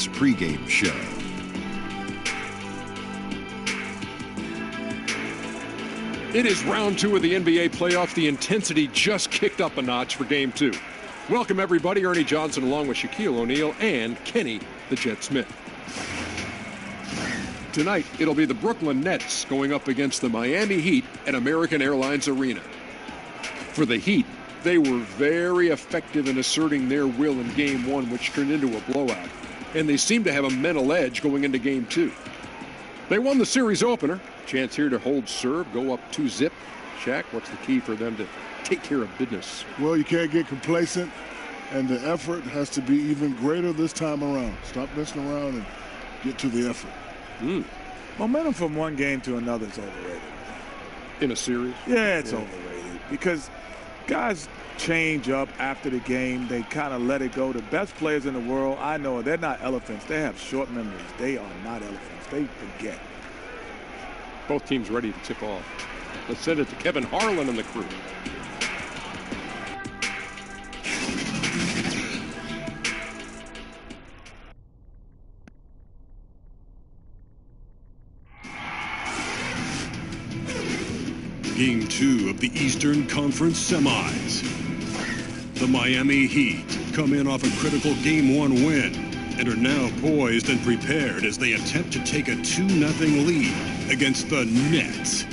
Jets pregame show. It is round 2 of the NBA playoffs. The intensity just kicked up a notch for game 2. Welcome, everybody. Ernie Johnson along with Shaquille O'Neal and Kenny the Jet Smith. Tonight, it'll be the Brooklyn Nets going up against the Miami Heat at American Airlines Arena. For the Heat, they were very effective in asserting their will in game 1, which turned into a blowout. And they seem to have a mental edge going into game 2. They won the series opener. Chance here to hold serve, go up 2-zip. Shaq, what's the key for them to take care of business? Well, you can't get complacent, and the effort has to be even greater this time around. Stop messing around and get to the effort. Momentum from one game to another is overrated. In a series? Yeah, it's overrated because guys change up after the game. They kind of let it go. The best players in the world, I know, they're not elephants. They have short memories. They are not elephants. They forget. Both teams ready to tip off. Let's send it to Kevin Harlan and the crew. Game 2 of the Eastern Conference Semis. The Miami Heat come in off a critical Game 1 win and are now poised and prepared as they attempt to take a 2-0 lead against the Nets.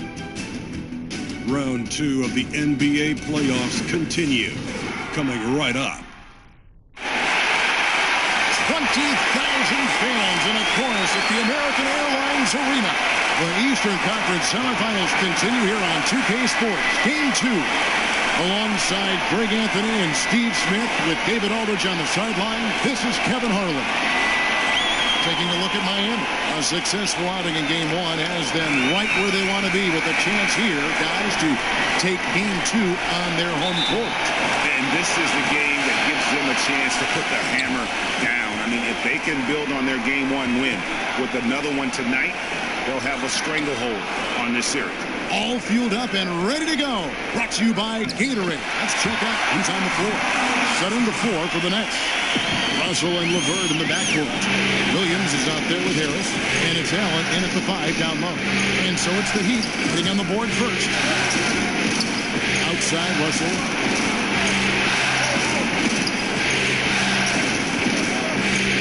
Round 2 of the NBA playoffs continue, coming right up. 20,000 fans in a chorus at the American Airlines Arena. The Eastern Conference semifinals continue here on 2K Sports. Game 2. Alongside Greg Anthony and Steve Smith with David Aldridge on the sideline, this is Kevin Harlan. Taking a look at Miami. A successful outing in Game 1 has them right where they want to be with a chance here, guys, to take Game 2 on their home court. And this is the game that gives them a chance to put the hammer down. I mean, if they can build on their Game 1 win with another one tonight, they'll have a stranglehold on this series. All fueled up and ready to go. Brought to you by Gatorade. Let's check out who's on the floor. Setting the floor for the Nets. Russell and LeVert in the backcourt. Williams is out there with Harris. And it's Allen in at the 5 down low. And so it's the Heat getting on the board first. Outside Russell.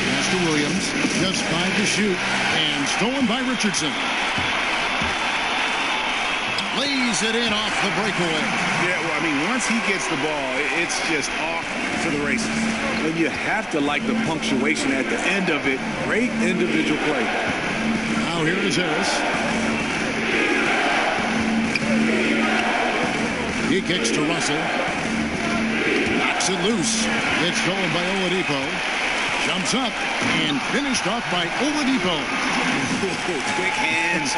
Pass to Williams. Just 5 to shoot. And stolen by Richardson. Lays it in off the breakaway. Yeah, well, I mean, once he gets the ball, it's just off to the races. And you have to like the punctuation at the end of it. Great individual play. Now here is Harris. He kicks to Russell. Knocks it loose. It's stolen by Oladipo. Jumps up and finished off by Oladipo. Quick hands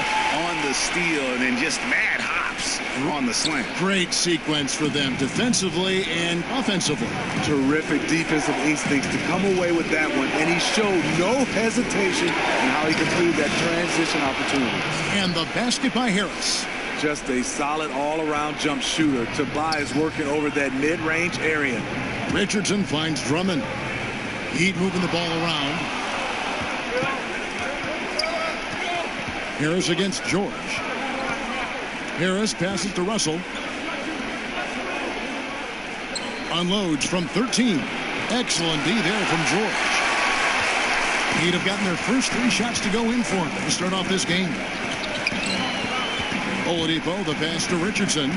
on the steal and then just mad hops on the slam. Great sequence for them defensively and offensively. Terrific defensive instincts to come away with that one. And he showed no hesitation in how he completed that transition opportunity. And the basket by Harris. Just a solid all-around jump shooter. Tobias working over that mid-range area. Richardson finds Drummond. Heat moving the ball around. Harris against George. Harris passes to Russell. Unloads from 13. Excellent D there from George. Heat have gotten their first 3 shots to go in for him to start off this game. Oladipo, the pass to Richardson.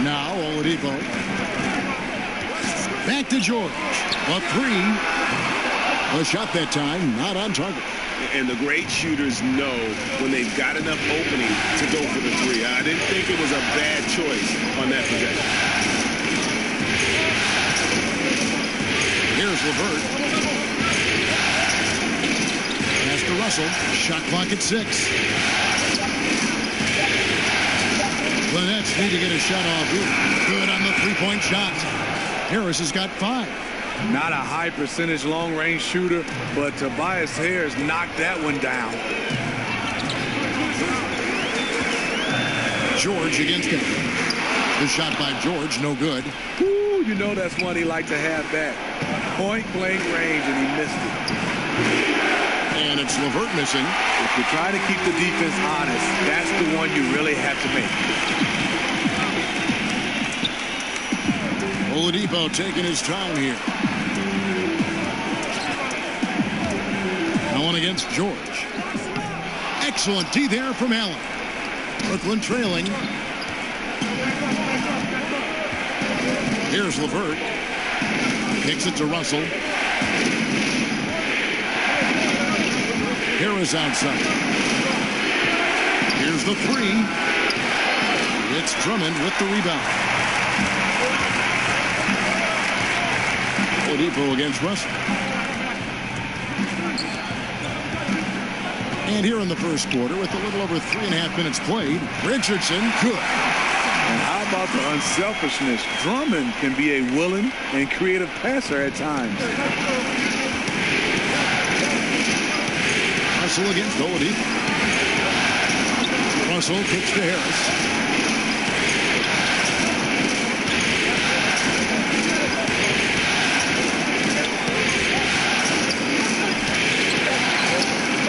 Now Oladipo. Back to George. A 3. A shot that time, not on target. And the great shooters know when they've got enough opening to go for the 3. I didn't think it was a bad choice on that possession. Here's LeVert. Pass to Russell. Shot clock at 6. The Nets need to get a shot off. Good on the 3-point shot. Harris has got 5. Not a high percentage long-range shooter, but Tobias Harris knocked that one down. George against him. The shot by George, no good. Ooh, you know that's one he liked to have back. point-blank range, and he missed it. And it's LeVert missing. If you're trying to keep the defense honest, that's the one you really have to make. Oladipo taking his time here. Now on against George. Excellent D there from Allen. Brooklyn trailing. Here's LeVert. Kicks it to Russell. Harris outside. Here's the three. It's Drummond with the rebound. Oladipo against Russell. And here in the first quarter, with a little over 3.5 minutes played, Richardson good. And how about the unselfishness? Drummond can be a willing and creative passer at times. Russell against Oladipo. Russell kicks to Harris.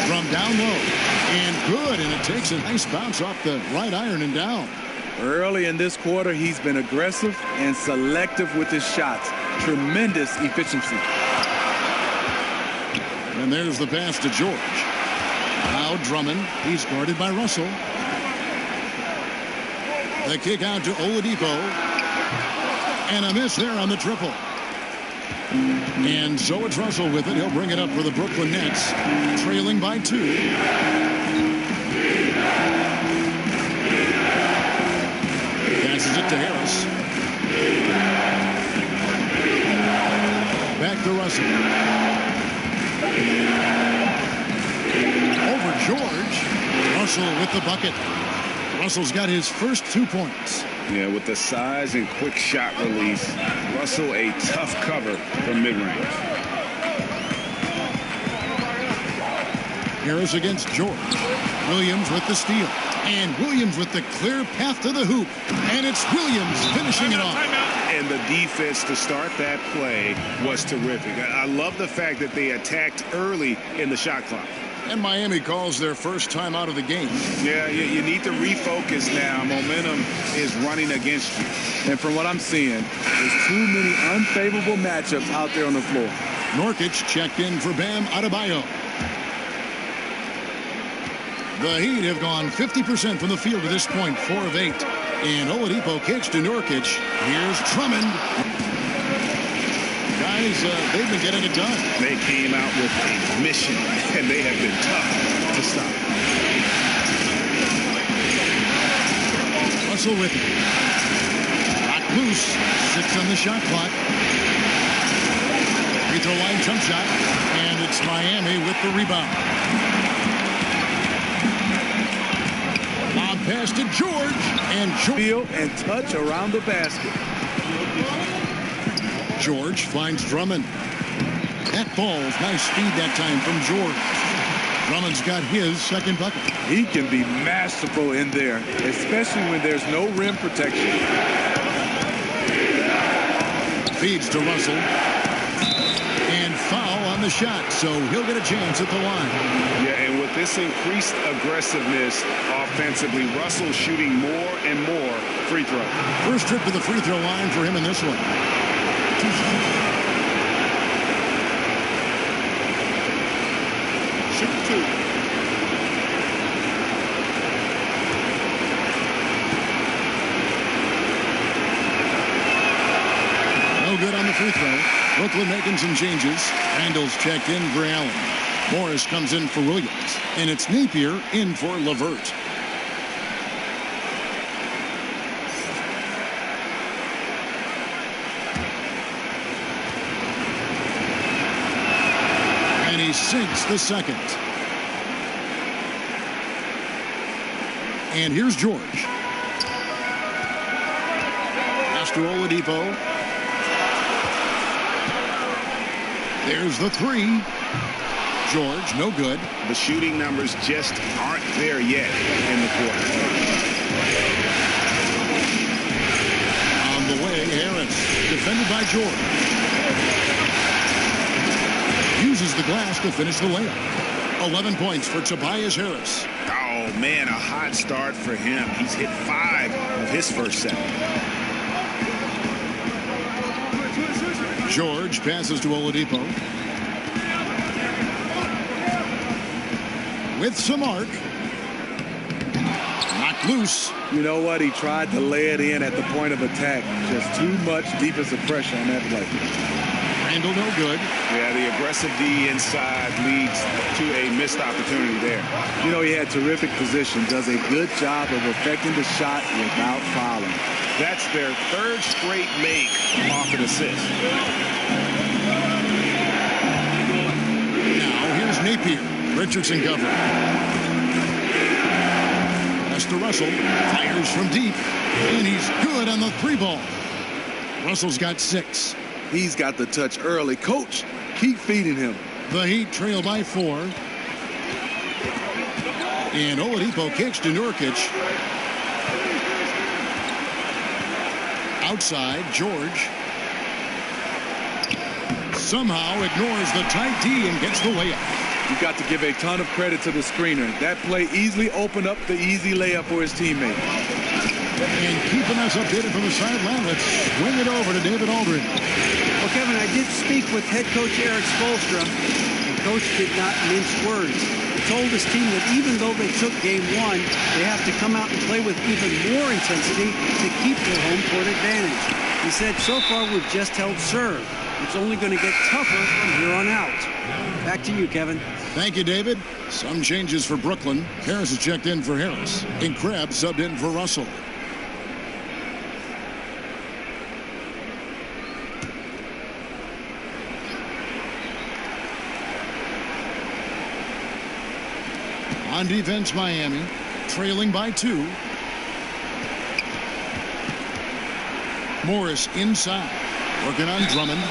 From down low. And good. And it takes a nice bounce off the right iron and down. Early in this quarter, he's been aggressive and selective with his shots. Tremendous efficiency. And there's the pass to George. Now Drummond. He's guarded by Russell. The kick out to Oladipo. And a miss there on the triple. And so it's Russell with it. He'll bring it up for the Brooklyn Nets. Trailing by 2. Passes it to Harris. Back to Russell. Over George. Russell with the bucket. Russell's got his first 2 points. Yeah, with the size and quick shot release, Russell a tough cover from mid-range. Harris against George. Williams with the steal. And Williams with the clear path to the hoop. And it's Williams finishing it off. And the defense to start that play was terrific. I love the fact that they attacked early in the shot clock. And Miami calls their first time out of the game. Yeah, you need to refocus now. Momentum is running against you. And from what I'm seeing, there's too many unfavorable matchups out there on the floor. Nurkic checked in for Bam Adebayo. The Heat have gone 50% from the field to this point, 4 of 8. And Oladipo kicks to Nurkic. Here's Drummond. Guys, they've been getting it done. They came out with a mission, and they have been tough to stop. Russell with it. Locked loose. 6 on the shot clock. Free throw line jump shot. And it's Miami with the rebound. Lob pass to George. And Feel and touch around the basket. George finds Drummond. That ball's nice speed that time from George. Drummond's got his second bucket. He can be masterful in there, especially when there's no rim protection. Feeds to Russell. And foul on the shot, so he'll get a chance at the line. Yeah, and with this increased aggressiveness offensively, Russell shooting more and more free throws. First trip to the free throw line for him in this one. 6-2. No good on the free throw. Brooklyn making some changes. Randall's checked in for Allen. Morris comes in for Williams. And it's Napier in for LeVert. And he sinks the second. And here's George. Pass to Oladipo. There's the three. George, no good. The shooting numbers just aren't there yet in the quarter. On the way, Harris, defended by George. the glass to finish the layup. 11 points for Tobias Harris. Oh, man, a hot start for him. He's hit 5 of his first 7. George passes to Oladipo. With some arc. Knocked loose. You know what? He tried to lay it in at the point of attack. Just too much defensive pressure on that play. Randall no good. Yeah, the aggressive D inside leads to a missed opportunity there. You know, he had terrific position. Does a good job of affecting the shot without fouling. That's their 3rd straight make off an assist. Now here's Napier. Richardson cover. Pass to Russell. Fires from deep. And he's good on the 3-ball. Russell's got 6. He's got the touch early. Coach, keep feeding him. The Heat trail by 4. And Oladipo kicks to Nurkic. Outside, George. Somehow ignores the tight D and gets the layup. You've got to give a ton of credit to the screener. That play easily opened up the easy layup for his teammate. And keeping us updated from the sideline, let's swing it over to David Aldridge. Well, Kevin, I did speak with head coach Eric Spoelstra, and coach did not mince words. He told his team that even though they took game 1, they have to come out and play with even more intensity to keep their home court advantage. He said, so far we've just held serve. It's only going to get tougher from here on out. Back to you, Kevin. Thank you, David. Some changes for Brooklyn. Harris has checked in for Harris, and Krebs subbed in for Russell. On defense, Miami, trailing by 2. Morris inside, working on Drummond.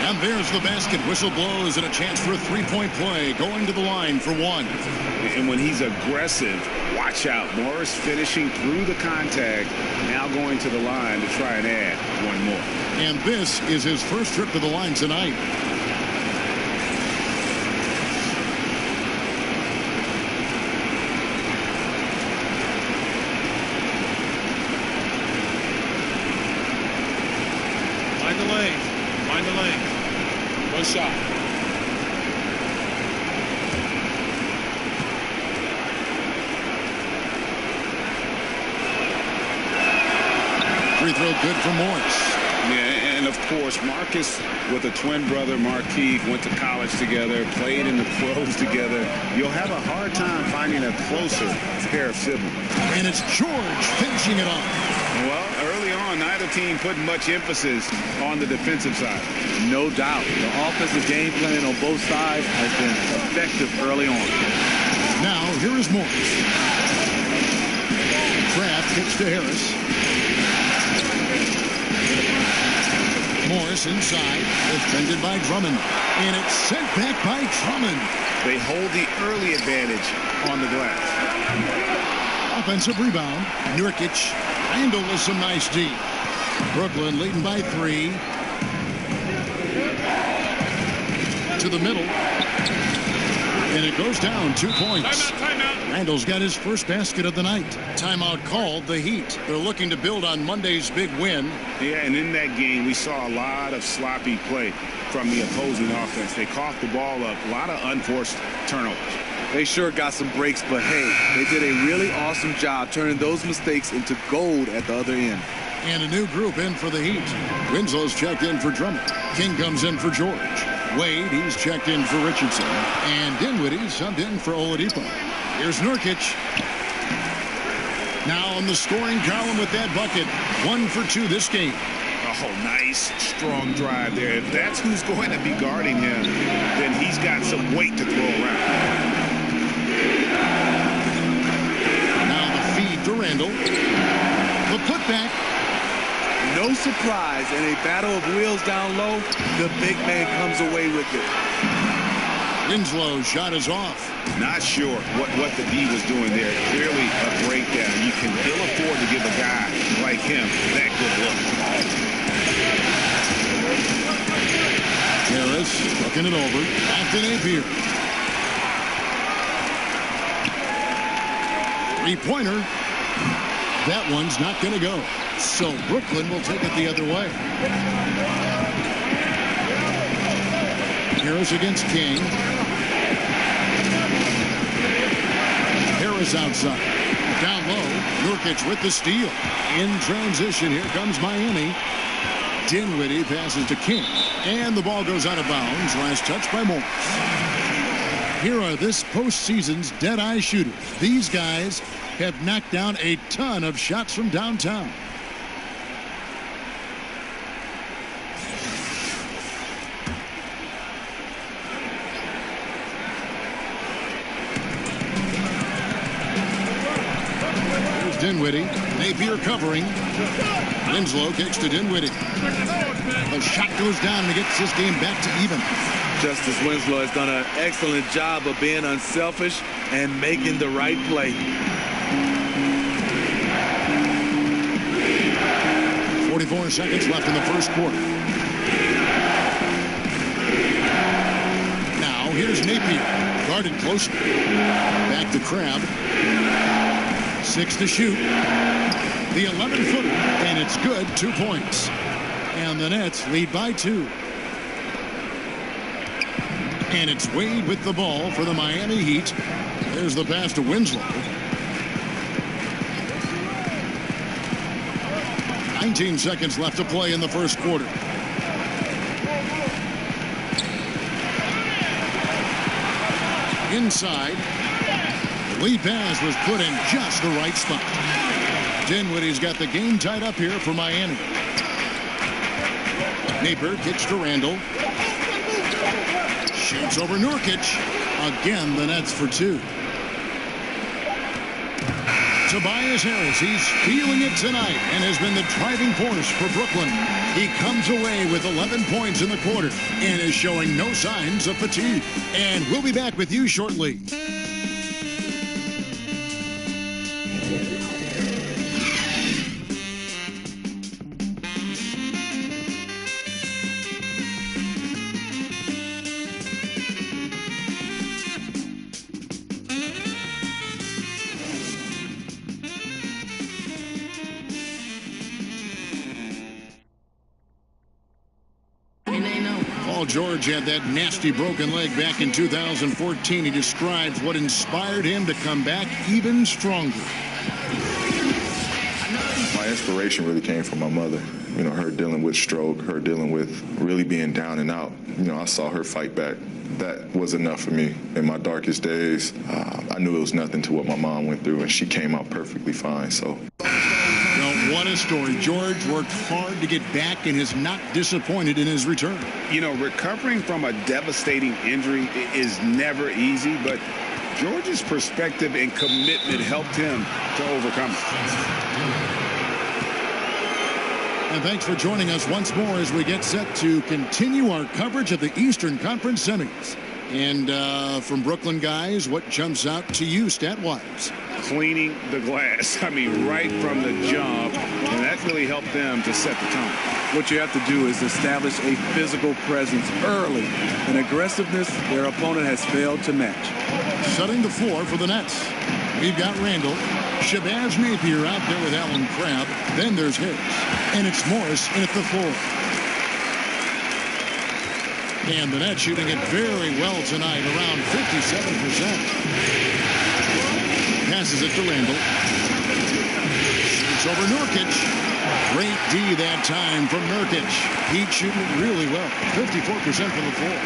And there's the basket. Whistle blows and a chance for a 3-point play. Going to the line for 1. And when he's aggressive, watch out. Morris finishing through the contact, now going to the line to try and add 1 more. And this is his first trip to the line tonight. Find the lane. One shot. Free throw good for Morris. Yeah, and of course, Marcus with a twin brother, Markieff, went to college together, played in the pros together. You'll have a hard time finding a closer pair of siblings. And it's George finishing it off. Well, early on, neither team put much emphasis on the defensive side. No doubt. The offensive game plan on both sides has been effective early on. Now, here is Morris. Kraft kicks to Harris. Morris inside, defended by Drummond. And it's sent back by Drummond. They hold the early advantage on the glass. Offensive rebound. Nurkic. Randall with some nice D. Brooklyn leading by 3. To the middle. And it goes down 2 points. Timeout. Randall's got his first basket of the night. Timeout called. The Heat. They're looking to build on Monday's big win. Yeah, and in that game, we saw a lot of sloppy play from the opposing offense. They coughed the ball up. A lot of unforced turnovers. They sure got some breaks, but hey, they did a really awesome job turning those mistakes into gold at the other end. And a new group in for the Heat. Winslow's checked in for Drummond. King comes in for George. Wade, he's checked in for Richardson. And Dinwiddie subbed in for Oladipo. Here's Nurkic. Now on the scoring column with that bucket. 1 for 2 this game. Oh, nice, strong drive there. If that's who's going to be guarding him, then he's got some weight to throw around. Now the feed to Randall. The putback. No surprise, in a battle of wheels down low, the big man comes away with it. Winslow's shot is off. Not sure what the D was doing there. Clearly a breakdown. You can ill afford to give a guy like him that good look. Harris Harris looking it over. Back to Napier. Three-pointer. That one's not going to go. So Brooklyn will take it the other way. Harris against King. Harris outside. Down low. Nurkic with the steal. In transition, here comes Miami. Dinwiddie passes to King. And the ball goes out of bounds. Last touch by Morris. Here are this postseason's dead-eye shooters. These guys have knocked down a ton of shots from downtown. Here's Dinwiddie. Napier covering. Winslow kicks to Dinwiddie. The shot goes down and it gets this game back to even. Justice Winslow has done an excellent job of being unselfish and making the right play. 44 seconds left in the first quarter. Now here's Napier. Guarded closely. Back to Crabbe. 6 to shoot. The 11-footer. And it's good. 2 points. And the Nets lead by 2. And it's Wade with the ball for the Miami Heat. There's the pass to Winslow. 19 seconds left to play in the first quarter. Inside. The lead pass was put in just the right spot. Dinwiddie's got the game tied up here for Miami. Napier kicks to Randall. Shoots over Nurkic. Again, the Nets for 2. Tobias Harris, he's feeling it tonight and has been the driving force for Brooklyn. He comes away with 11 points in the quarter and is showing no signs of fatigue. And we'll be back with you shortly. George had that nasty broken leg back in 2014. He describes what inspired him to come back even stronger. My inspiration really came from my mother. You know, her dealing with stroke, her dealing with really being down and out. You know, I saw her fight back. That was enough for me. In my darkest days, I knew it was nothing to what my mom went through, and she came out perfectly fine. So. What a story. George worked hard to get back and is not disappointed in his return. You know, recovering from a devastating injury is never easy, but George's perspective and commitment helped him to overcome it. And thanks for joining us once more as we get set to continue our coverage of the Eastern Conference semis. And from Brooklyn guys, what jumps out to you stat-wise? Cleaning the glass. I mean, right from the jump. And that really helped them to set the tone. What you have to do is establish a physical presence early. An aggressiveness their opponent has failed to match. Setting the floor for the Nets. We've got Randall. Shabazz Napier out there with Allen Crabbe. Then there's Harris. And it's Morris in at the 4. And the Nets shooting it very well tonight, around 57%. Passes it to Randall. Shoots over Nurkic. Great D that time from Nurkic. Heat shooting it really well. 54% from the floor.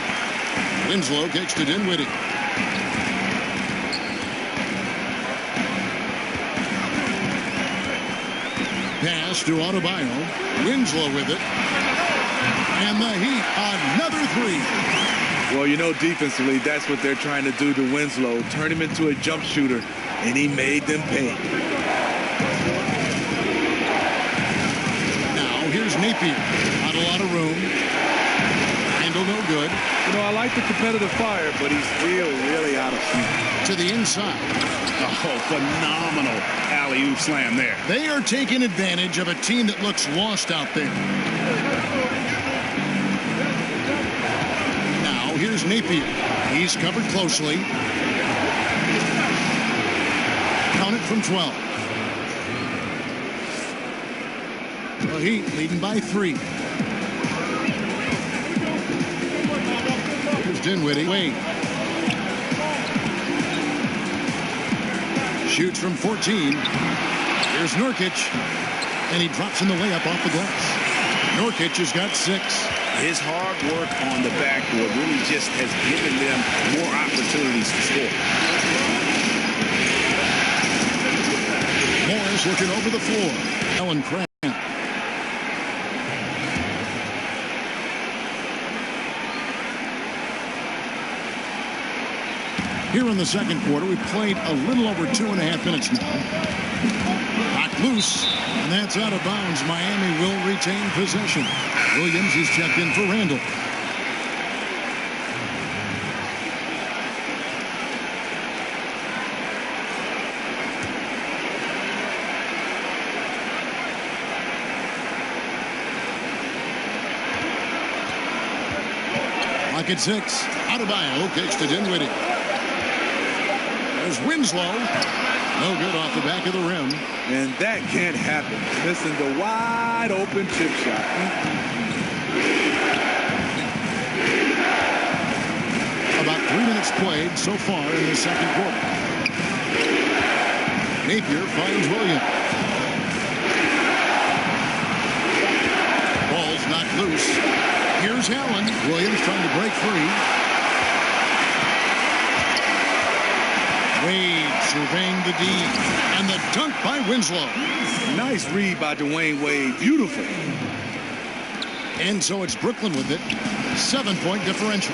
Winslow kicks to Dinwiddie. Pass to Adebayo. Winslow with it. And the Heat, another 3. Well, you know, defensively, that's what they're trying to do to Winslow. Turn him into a jump shooter, and he made them pay. Now, here's Napier. Not a lot of room. Handle no good. You know, I like the competitive fire, but he's really out of sync. To the inside. Oh, phenomenal alley-oop slam there. They are taking advantage of a team that looks lost out there. Napier. He's covered closely. Count it from 12. The Heat leading by 3. Here's Dinwiddie. Wade. Shoots from 14. Here's Nurkic. And he drops in the layup off the glass. Nurkic has got 6. His hard work on the backboard really just has given them more opportunities to score. Morris looking over the floor. Ellen Cram. Here in the second quarter, we played a little over 2.5 minutes now. Knocked loose, and that's out of bounds. Miami will retain possession. Williams is checked in for Randall. Lock at 6. Adebayo kicks to Dinwiddie. There's Winslow. No good off the back of the rim. And that can't happen. Missing the wide open chip shot. About 3 minutes played so far in the second quarter. Napier finds Williams. Ball's knocked loose. Here's Allen. Williams trying to break free. Wade surveying the D. And the dunk by Winslow. Nice read by Dwayne Wade. Beautiful. And so it's Brooklyn with it. 7-point differential.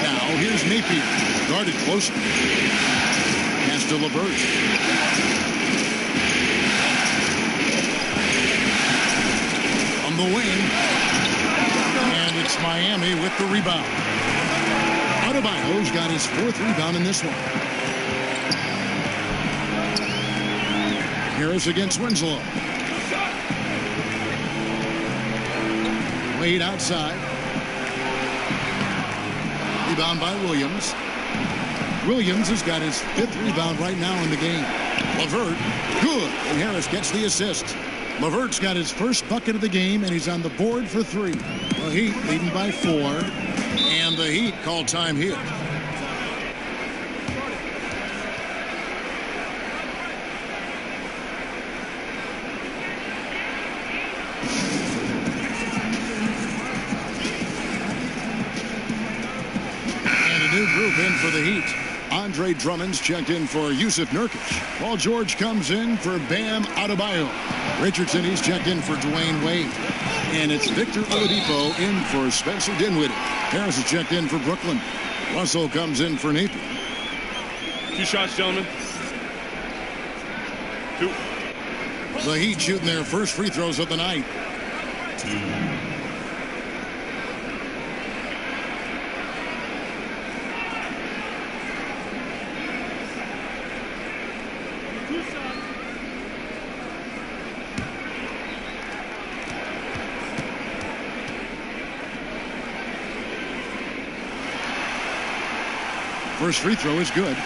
Now here's Napier. Guarded closely. Pass to LeVert. On the wing. And it's Miami with the rebound. Adebayo's got his 4th rebound in this one. Harris against Winslow. Wade outside. Rebound by Williams. Williams has got his 5th rebound right now in the game. LeVert, good. And Harris gets the assist. LeVert's got his first bucket of the game, and he's on the board for 3. The Heat leading by 4. And the Heat call time here. And a new group in for the Heat. Andre Drummond's checked in for Yusuf Nurkic. Paul George comes in for Bam Adebayo. Richardson, he's checked in for Dwayne Wade. And it's Victor Oladipo in for Spencer Dinwiddie. Harris is checked in for Brooklyn. Russell comes in for Napier. 2 shots, gentlemen. 2. The Heat shooting their first free throws of the night. 2. First free throw is good.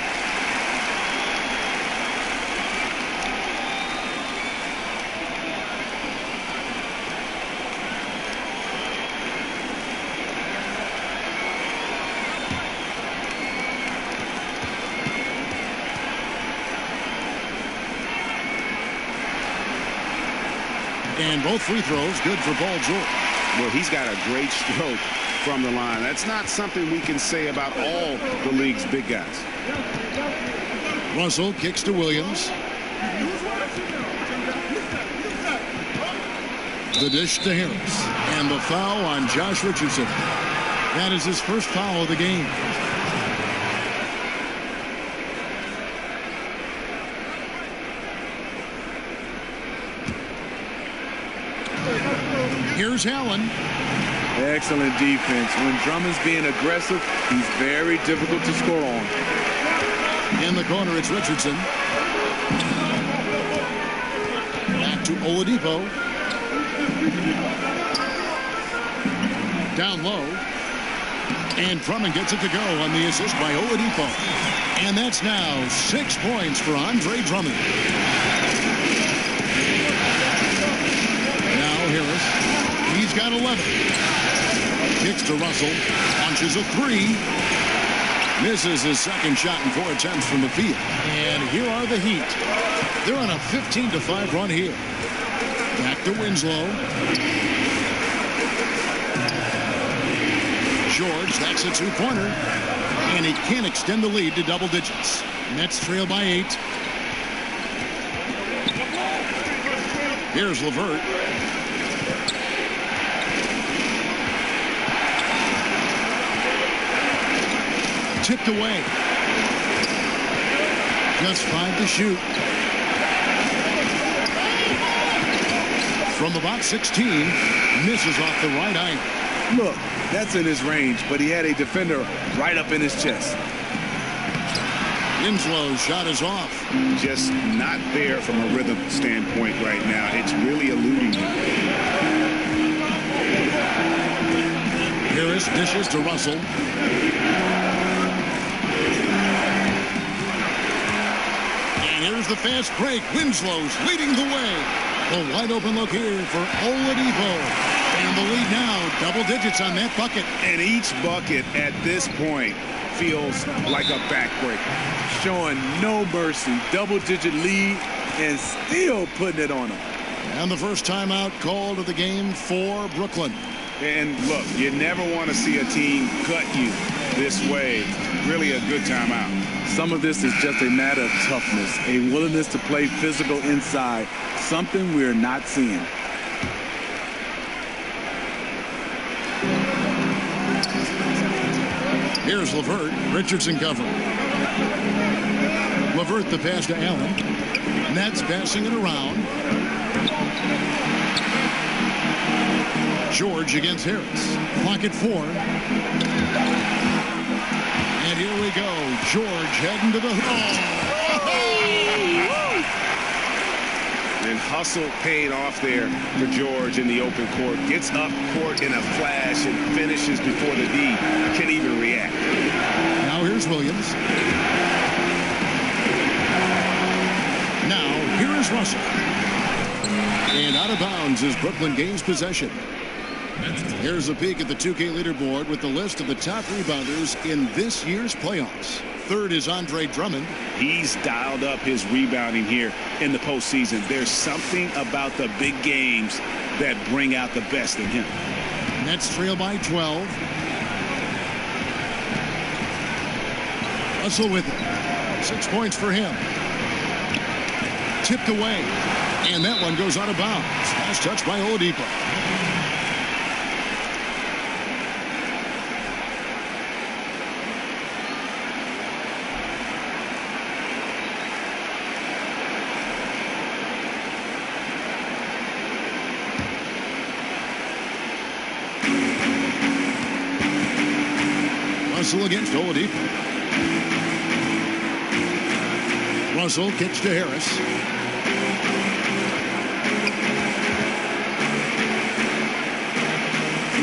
And both free throws good for Paul George. Well, he's got a great stroke from the line. That's not something we can say about all the league's big guys. Russell kicks to Williams. The dish to Harris. And the foul on Josh Richardson. That is his first foul of the game. Here's Allen. Excellent defense. When Drummond's being aggressive, he's very difficult to score on. In the corner, it's Richardson. Back to Oladipo. Down low. And Drummond gets it to go on the assist by Oladipo. And that's now 6 points for Andre Drummond. Now Harris. He's got 11. Kicks to Russell. Launches a three. Misses his second shot in 4 attempts from the field. And here are the Heat. They're on a 15-5 run here. Back to Winslow. George, that's a two-pointer. And he can't extend the lead to double digits. Nets trail by 8. Here's LeVert. Tipped away. Just 5 to shoot. From about 16, misses off the right eye. Look, that's in his range, but he had a defender right up in his chest. Winslow's shot is off. Just not there from a rhythm standpoint right now. It's really eluding him. Harris dishes to Russell. And here's the fast break. Winslow's leading the way. A wide open look here for Oladipo. And the lead now, double digits on that bucket. And each bucket at this point feels like a backbreaker. Showing no mercy. Double-digit lead and still putting it on them. And the first timeout called of the game for Brooklyn. And look, you never want to see a team cut you this way. Really a good timeout. Some of this is just a matter of toughness, a willingness to play physical inside, something we're not seeing. Here's LeVert. Richardson covering. LeVert the pass to Allen. Nets passing it around. George against Harris. Clock at 4. And here we go. George heading to the And hustle paid off there for George in the open court. Gets up court in a flash and finishes before the D can even react. Now here's Williams. Now here is Russell. And out of bounds as Brooklyn gains possession. Here's a peek at the 2K leaderboard with the list of the top rebounders in this year's playoffs. Third is Andre Drummond. He's dialed up his rebounding here in the postseason. There's something about the big games that bring out the best in him. Nets trail by 12. Russell with it. 6 points for him. Tipped away. And that one goes out of bounds. Last touch by Oladipo. Russell against Oladipo. Russell kicks to Harris.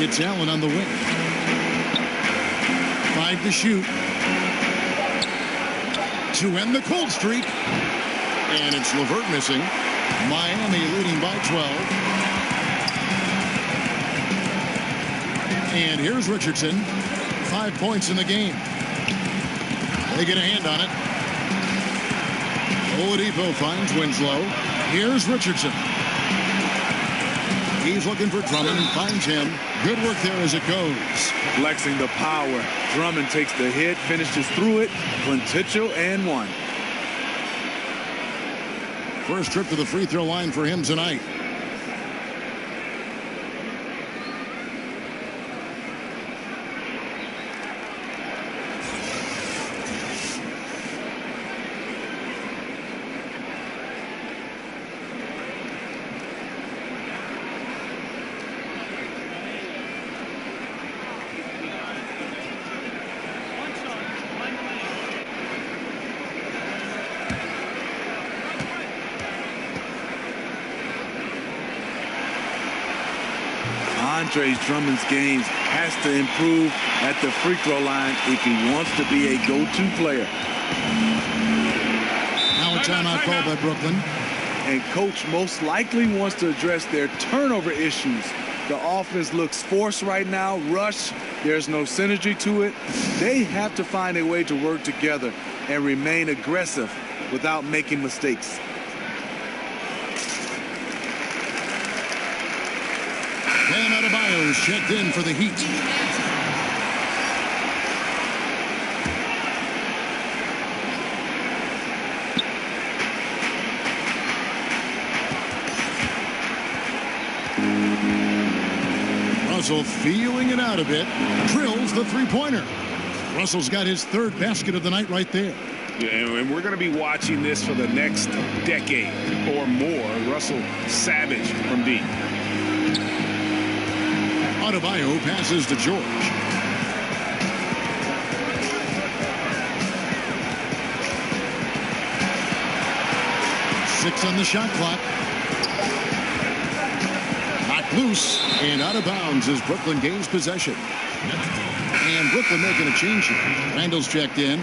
It's Allen on the wing. 5 to shoot. To end the cold streak. And it's LeVert missing. Miami leading by 12. And here's Richardson. 5 points in the game. They get a hand on it. Oladipo finds Winslow. Here's Richardson. He's looking for Drummond and finds him. Good work there as it goes. Flexing the power. Drummond takes the hit, finishes through it. Potential and one. First trip to the free throw line for him tonight. Andre Drummond's games has to improve at the free throw line if he wants to be a go-to player. Now a timeout called by Brooklyn. And coach most likely wants to address their turnover issues. The offense looks forced right now, rush. There's no synergy to it. They have to find a way to work together and remain aggressive without making mistakes. Bam Adebayo's checked in for the Heat. Russell feeling it out a bit. Drills the three-pointer. Russell's got his third basket of the night right there. Yeah, and we're going to be watching this for the next decade or more. Russell Savage from deep. Adebayo passes to George. Six on the shot clock. Knocked loose and out of bounds as Brooklyn gains possession. And Brooklyn making a change here. Randall's checked in.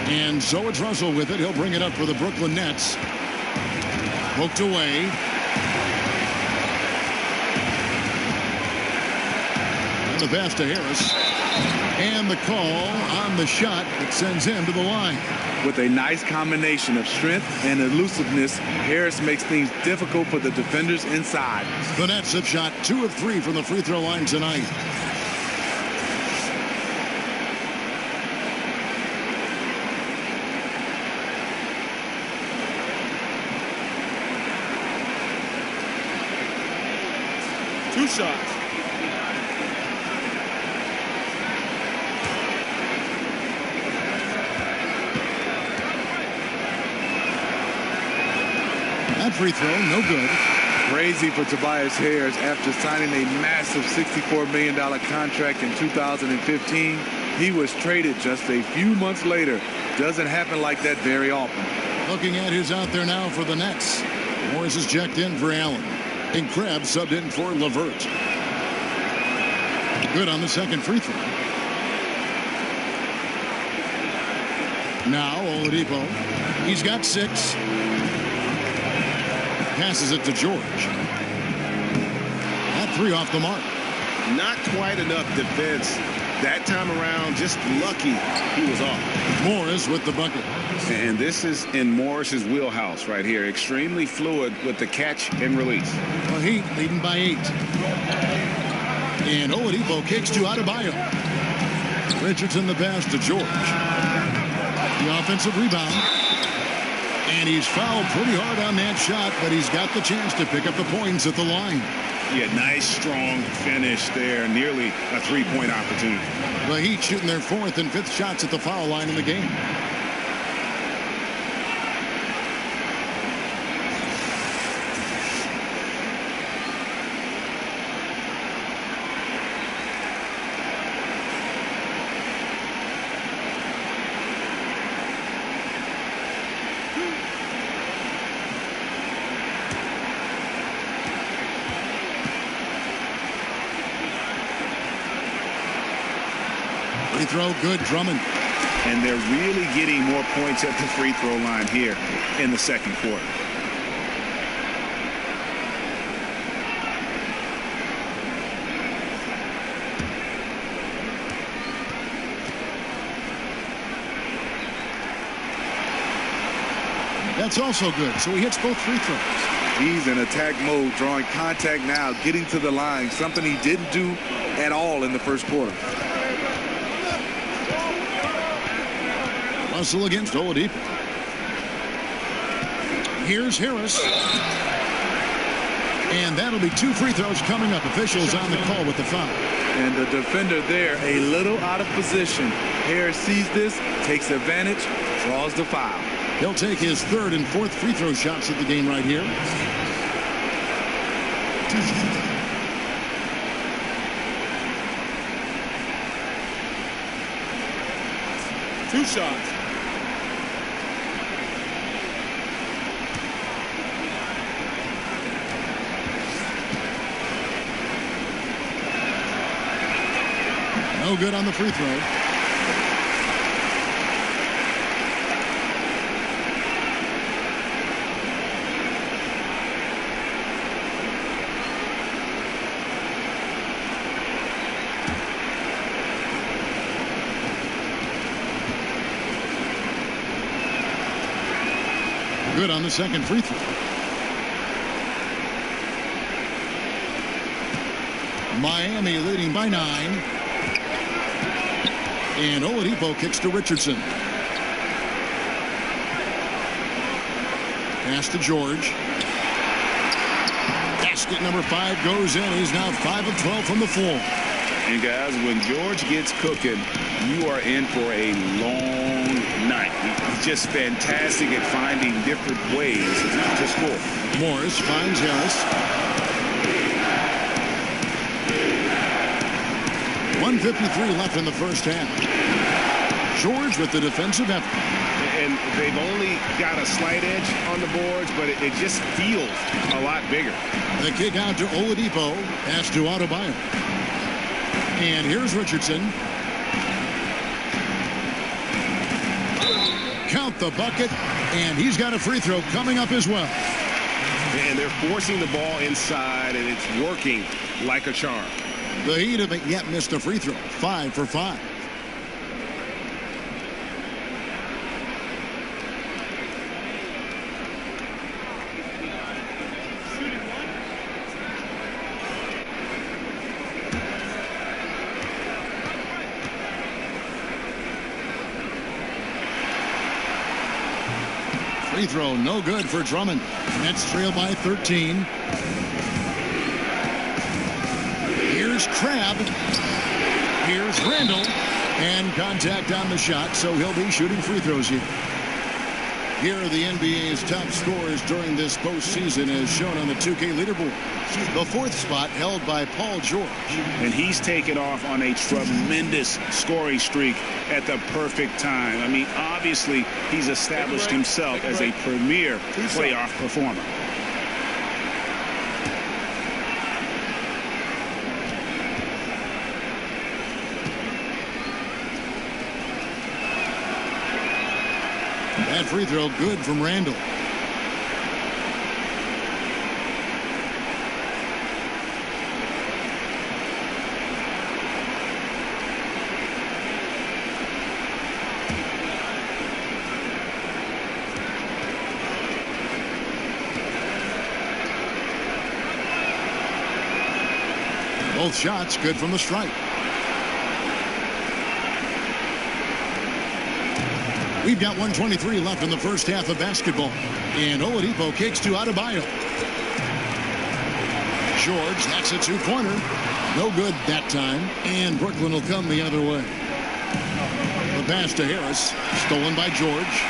And so it's Russell with it. He'll bring it up for the Brooklyn Nets. Poked away. And the pass to Harris. And the call on the shot that sends him to the line. With a nice combination of strength and elusiveness, Harris makes things difficult for the defenders inside. The Nets have shot 2 of 3 from the free throw line tonight. Two shots. That free throw, no good. Crazy for Tobias Harris after signing a massive $64 million contract in 2015. He was traded just a few months later. Doesn't happen like that very often. Looking at who's out there now for the Nets. Morris is checked in for Allen. And Krabs subbed in for LeVert. Good on the second free throw. Now Oladipo. He's got 6. Passes it to George. That 3 off the mark. Not quite enough defense that time around. Just lucky he was off. Morris with the bucket. And this is in Morris's wheelhouse right here. Extremely fluid with the catch and release. The Heat leading by 8. And Oladipo kicks to Adebayo. Richardson the pass to George. The offensive rebound. And he's fouled pretty hard on that shot, but he's got the chance to pick up the points at the line. Yeah, nice, strong finish there. Nearly a three-point opportunity. The Heat shooting their 4th and 5th shots at the foul line in the game. Free throw, good. Drummond. And they're really getting more points at the free throw line here in the second quarter. That's also good. So he hits both free throws. He's in attack mode, drawing contact now, getting to the line, something he didn't do at all in the first quarter. Russell against Oladipo. Here's Harris. And that'll be 2 free throws coming up. Officials on the call with the foul. And the defender there a little out of position. Harris sees this, takes advantage, draws the foul. He'll take his 3rd and 4th free throw shots of the game right here. Two shots. No good on the free throw. Good on the second free throw. Miami leading by 9. And Oladipo kicks to Richardson. Pass to George. Basket number 5 goes in. He's now 5 of 12 from the floor. And guys, when George gets cooking, you are in for a long night. He's just fantastic at finding different ways to score. Morris finds Harris. 1:53 left in the first half. George with the defensive effort. And they've only got a slight edge on the boards, but it just feels a lot bigger. The kick out to Oladipo. Pass to Adebayo. And here's Richardson. Count the bucket, and he's got a free throw coming up as well. And they're forcing the ball inside, and it's working like a charm. The Heat haven't yet missed a free throw. 5 for 5. Free throw, no good for Drummond. Nets trail by 13. Here's Crabbe. Here's Randall. And contact on the shot, so he'll be shooting free throws here. Here are the NBA's top scorers during this postseason as shown on the 2K leaderboard. The 4th spot held by Paul George. And he's taken off on a tremendous scoring streak at the perfect time. I mean, obviously, he's established himself as a premier playoff performer. That free throw good from Randall. Both shots good from the stripe. We've got 1:23 left in the first half of basketball. And Oladipo kicks to Adebayo. George, that's a two-pointer. No good that time. And Brooklyn will come the other way. The pass to Harris. Stolen by George.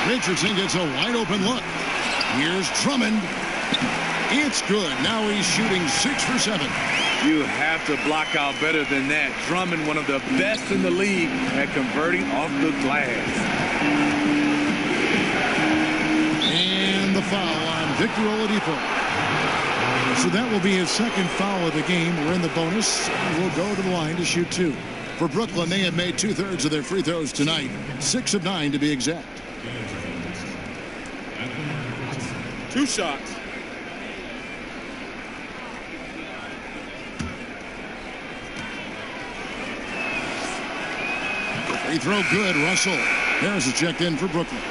Richardson gets a wide-open look. Here's Drummond. It's good. Now he's shooting 6 for 7. You have to block out better than that. Drummond, one of the best in the league at converting off the glass. And the foul on Victor Oladipo. So that will be his second foul of the game. We're in the bonus. We'll go to the line to shoot 2. For Brooklyn, they have made 2/3 of their free throws tonight. 6 of 9 to be exact. 2 shots. Free throw good, Russell. Harris is checked in for Brooklyn.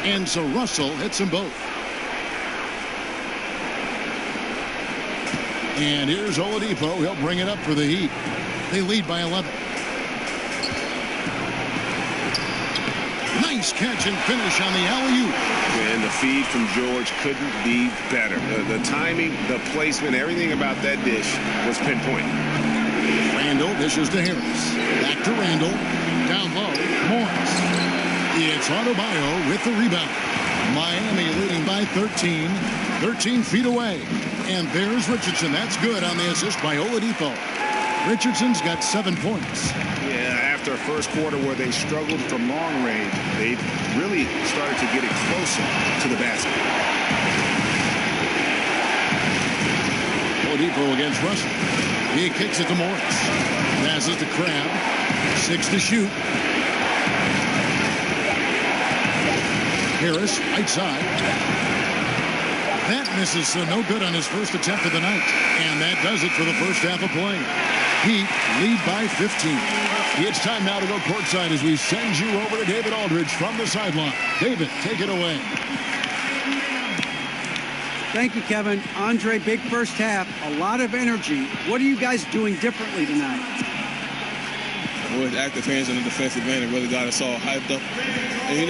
And so Russell hits them both. And here's Oladipo. He'll bring it up for the Heat. They lead by 11. Nice catch and finish on the alley-oop. And the feed from George couldn't be better. The timing, the placement, everything about that dish was pinpoint. Randall dishes to Harris. Back to Randall. Down low. Morris. It's Adebayo with the rebound. Miami leading by 13. 13 feet away. And there's Richardson. That's good on the assist by Oladipo. Richardson's got 7 points. Yeah, after a first quarter where they struggled from long range, they really started to get it closer to the basket. Oladipo against Russell. He kicks it to Morris. Passes to Crabbe. 6 to shoot. Harris, right side. That misses, so no good on his first attempt of the night. And that does it for the first half of play. Heat lead by 15. It's time now to go courtside as we send you over to David Aldridge from the sideline. David, take it away. Thank you, Kevin. Andre, big first half, a lot of energy. What are you guys doing differently tonight? With active hands on the defensive end, it really got us all hyped up. And,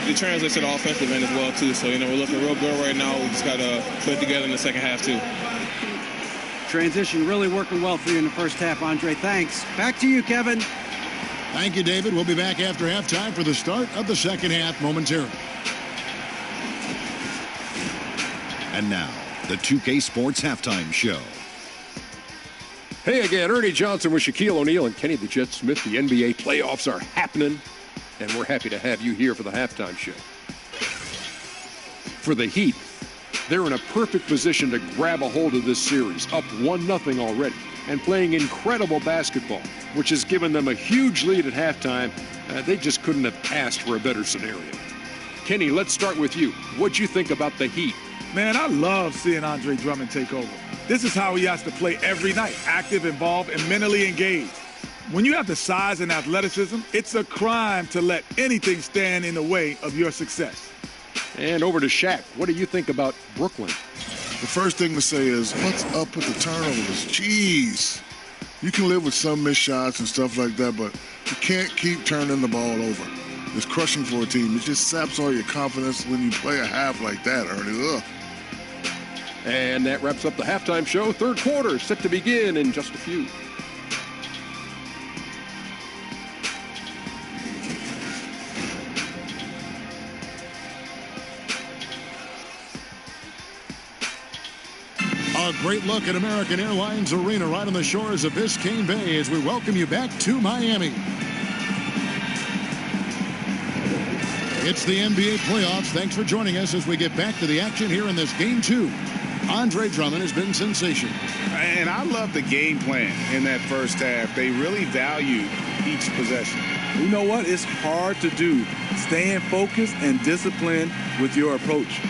it translates to the offensive end as well, too. So, we're looking real good right now. We just got to put it together in the second half, too. Transition really working well for you in the first half, Andre. Thanks. Back to you, Kevin. Thank you, David. We'll be back after halftime for the start of the second half momentarily. And now, the 2K Sports Halftime Show. Hey again, Ernie Johnson with Shaquille O'Neal and Kenny the Jet Smith. The NBA playoffs are happening, and we're happy to have you here for the halftime show. For the Heat, they're in a perfect position to grab a hold of this series, up 1-0 already, and playing incredible basketball, which has given them a huge lead at halftime. They just couldn't have asked for a better scenario. Kenny, let's start with you. What'd you think about the Heat? Man, I love seeing Andre Drummond take over. This is how he has to play every night, active, involved, and mentally engaged. When you have the size and athleticism, it's a crime to let anything stand in the way of your success. And over to Shaq. What do you think about Brooklyn? The first thing to say is, what's up with the turnovers? Jeez. You can live with some missed shots and stuff like that, but you can't keep turning the ball over. It's crushing for a team. It just saps all your confidence when you play a half like that, Ernie. Ugh. And that wraps up the halftime show. Third quarter set to begin in just a few. A great look at American Airlines Arena right on the shores of Biscayne Bay as we welcome you back to Miami. It's the NBA playoffs. Thanks for joining us as we get back to the action here in this Game 2. Andre Drummond has been sensational. And I love the game plan in that first half. They really value each possession. You know what? It's hard to do. Staying focused and disciplined with your approach.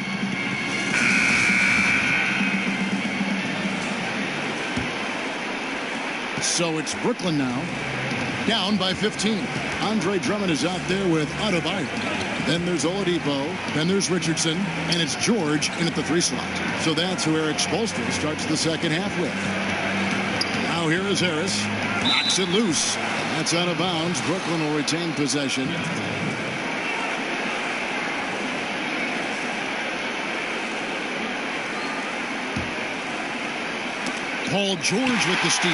So it's Brooklyn now, down by 15. Andre Drummond is out there with Adebayo. Then there's Oladipo. Then there's Richardson. And it's George in at the 3 slot. So that's who Eric Spoelstra starts the second half with. Now here is Harris. Knocks it loose. That's out of bounds. Brooklyn will retain possession. Paul George with the steal.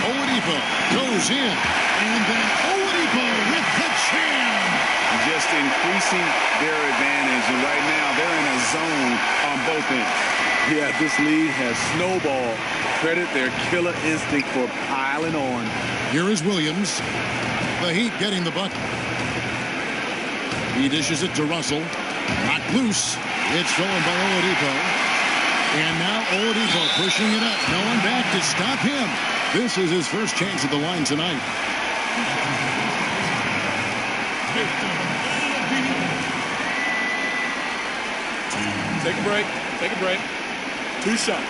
Oladipo goes in. And then Oladipo with the jam. Just increasing their advantage. And right now, they're in a zone on both ends. Yeah, this lead has snowballed. Credit their killer instinct for piling on. Here is Williams. The Heat getting the bucket. He dishes it to Russell. Knocked loose. It's stolen by Oladipo. And now Oladipo pushing it up. No one back to stop him. This is his first chance at the line tonight. Take a break. Take a break. 2 shots.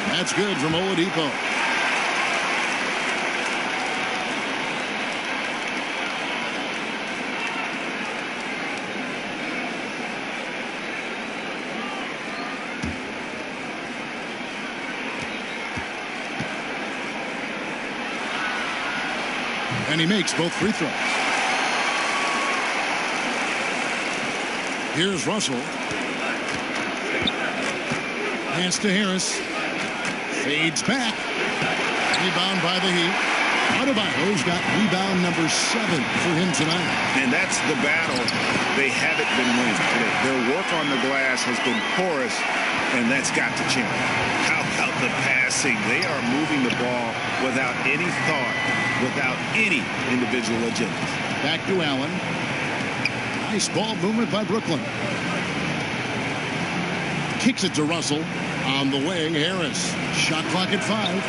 That's good from Oladipo. And he makes both free throws. Here's Russell. Hands to Harris. Fades back. Rebound by the Heat. Adebayo's got rebound number 7 for him tonight. And that's the battle they haven't been winning today. Their work on the glass has been porous, and that's got to change. How about the passing? They are moving the ball without any thought, without any individual agenda. Back to Allen. Nice ball movement by Brooklyn. Kicks it to Russell. On the wing, Harris. Shot clock at 5.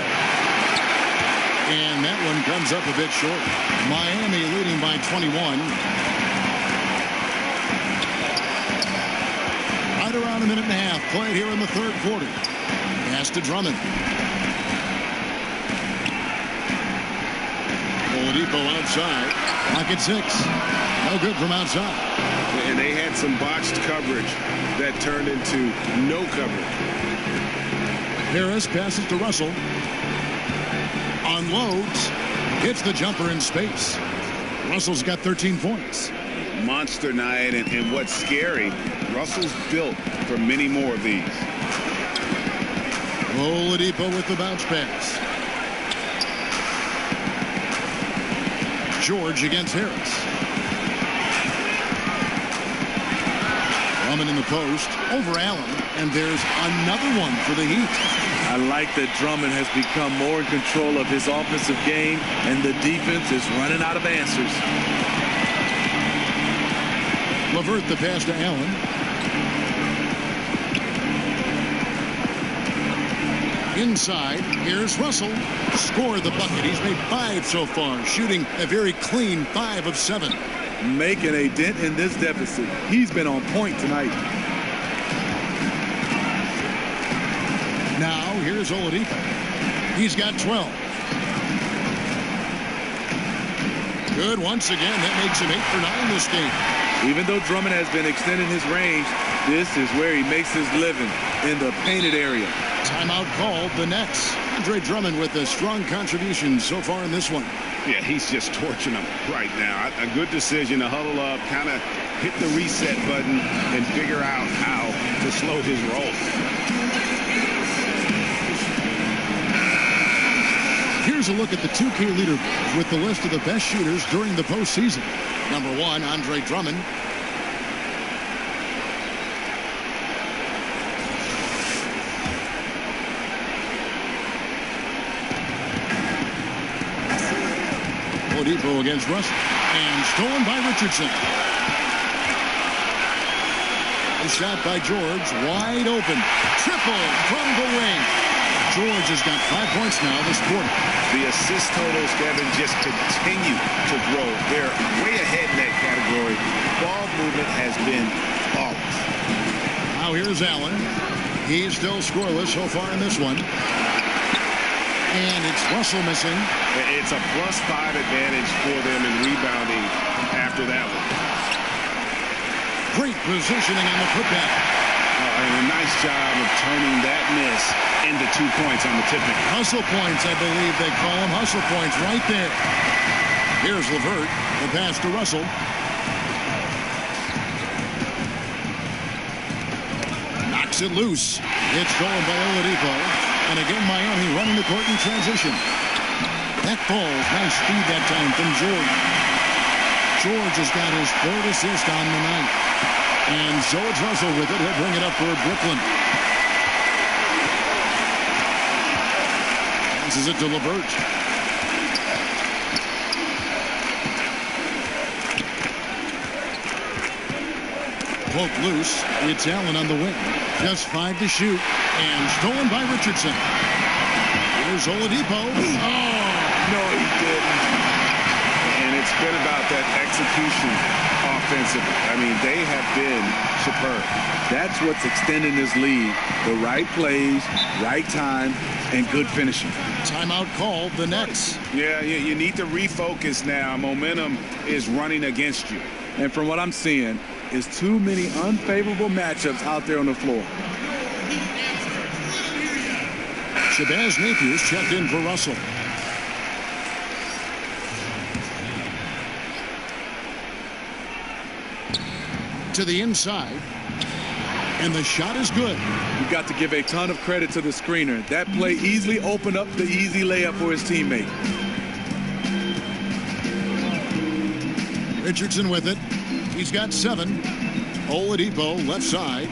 And that one comes up a bit short. Miami leading by 21. Right around a minute and a half played here in the third quarter. Pass to Drummond. Oladipo outside. Clock at 6. No good from outside. And they had some botched coverage that turned into no coverage. Harris passes to Russell. Unloads. Hits the jumper in space. Russell's got 13 points. Monster night, and what's scary, Russell's built for many more of these. Oladipo with the bounce pass. George against Harris. Drummond in the post over Allen, and there's another one for the Heat. I like that Drummond has become more in control of his offensive game, and the defense is running out of answers. LeVert the pass to Allen. Inside, here's Russell. Scored the bucket. He's made 5 so far, shooting a very clean 5 of 7. Making a dent in this deficit. He's been on point tonight. Now, here's Oladipo. He's got 12. Good once again. That makes him 8 for 9 this game. Even though Drummond has been extending his range, this is where he makes his living, in the painted area. Timeout called the Nets. Andre Drummond with a strong contribution so far in this one. Yeah, he's just torching them right now. A good decision to huddle up, kind of hit the reset button, and figure out how to slow his roll. Here's a look at the 2K leaderboard with the list of the best shooters during the postseason. Number 1, Andre Drummond. Oladipo against Russell. And stolen by Richardson. A shot by George. Wide open. Triple from the wing. George has got 5 points now this quarter. The assist totals, Kevin, just continue to grow. They're way ahead in that category. Ball movement has been flawless. Now here's Allen. He's still scoreless so far in this one. And it's Russell missing. It's a +5 advantage for them in rebounding after that one. Great positioning on the putback. And a nice job of turning that miss into 2 points on the tipping. Hustle points, I believe they call them. Hustle points right there. Here's LeVert. The pass to Russell. Knocks it loose. It's stolen by Oladipo. And again, Miami running the court in transition. That falls. Nice speed that time from George. George has got his 3rd assist on the night. And so it's Russell with it. He'll bring it up for Brooklyn. Passes it to LeVert. Poke loose. It's Allen on the wing. Just 5 to shoot. And stolen by Richardson. Here's Oladipo. Oh! No, he didn't. And it's been about that execution offensively. I mean, they have been superb. That's what's extending this lead. The right plays, right time, and good finishing. Timeout called the Nets. Yeah, you need to refocus now. Momentum is running against you. And from what I'm seeing, is too many unfavorable matchups out there on the floor. Shabazz Napier's checked in for Russell. To the inside. And the shot is good. You've got to give a ton of credit to the screener. That play easily opened up the easy layup for his teammate. Richardson with it. He's got 7. Oladipo left side.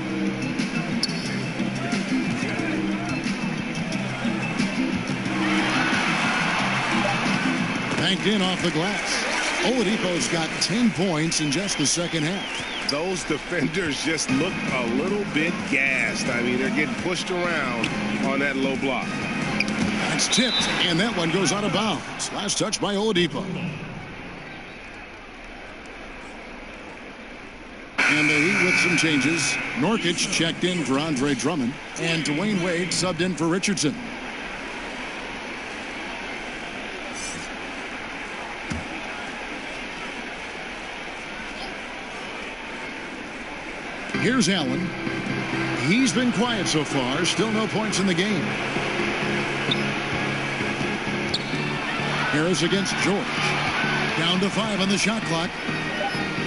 Banked in off the glass. Oladipo's got 10 points in just the second half. Those defenders just look a little bit gassed. I mean, they're getting pushed around on that low block. It's tipped, and that one goes out of bounds. Last touch by Oladipo. And the Heat with some changes. Nurkic checked in for Andre Drummond, and Dwayne Wade subbed in for Richardson. Here's Allen. He's been quiet so far. Still no points in the game. Harris against George. Down to 5 on the shot clock.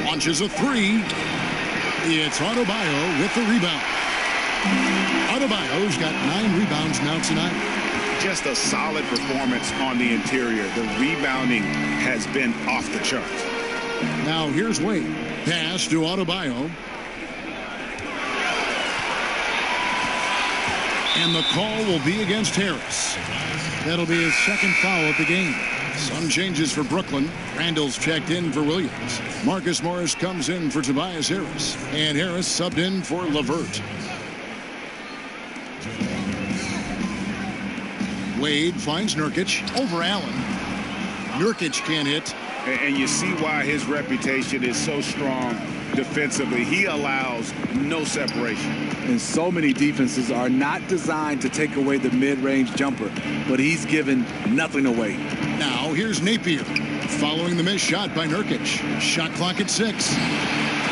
Launches a 3. It's Adebayo with the rebound. Adebayo's got 9 rebounds now tonight. Just a solid performance on the interior. The rebounding has been off the charts. Now here's Wade. Pass to Adebayo. And the call will be against Harris. That'll be his second foul of the game. Some changes for Brooklyn. Randall's checked in for Williams. Marcus Morris comes in for Tobias Harris. And Harris subbed in for LeVert. Wade finds Nurkic over Allen. Nurkic can't hit. And you see why his reputation is so strong defensively. He allows no separation. And so many defenses are not designed to take away the mid-range jumper, but he's given nothing away. Now here's Napier following the missed shot by Nurkic. Shot clock at 6.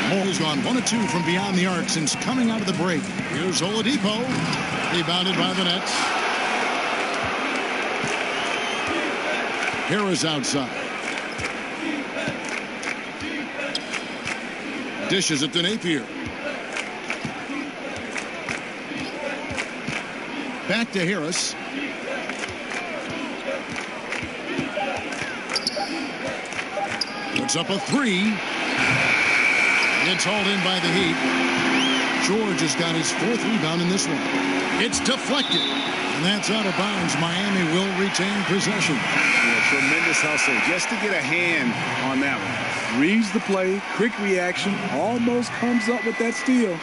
Mole's gone 1 of 2 from beyond the arc since coming out of the break. Here's Oladipo. Rebounded by the Nets. Harris outside. Dishes it to Napier. Back to Harris. Puts up a 3. It's hauled in by the Heat. George has got his 4th rebound in this one. It's deflected. And that's out of bounds. Miami will retain possession. Yeah, tremendous hustle just to get a hand on that one. Reads the play, quick reaction, almost comes up with that steal.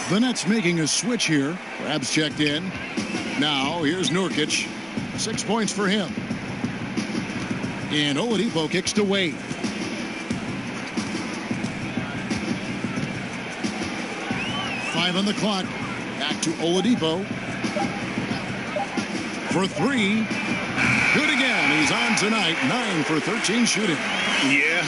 The Nets making a switch here. Crab's checked in. Now here's Nurkic. 6 points for him. And Oladipo kicks to Wade. Five on the clock. Back to Oladipo. For 3. Good again. He's on tonight. 9 for 13 shooting. Yeah,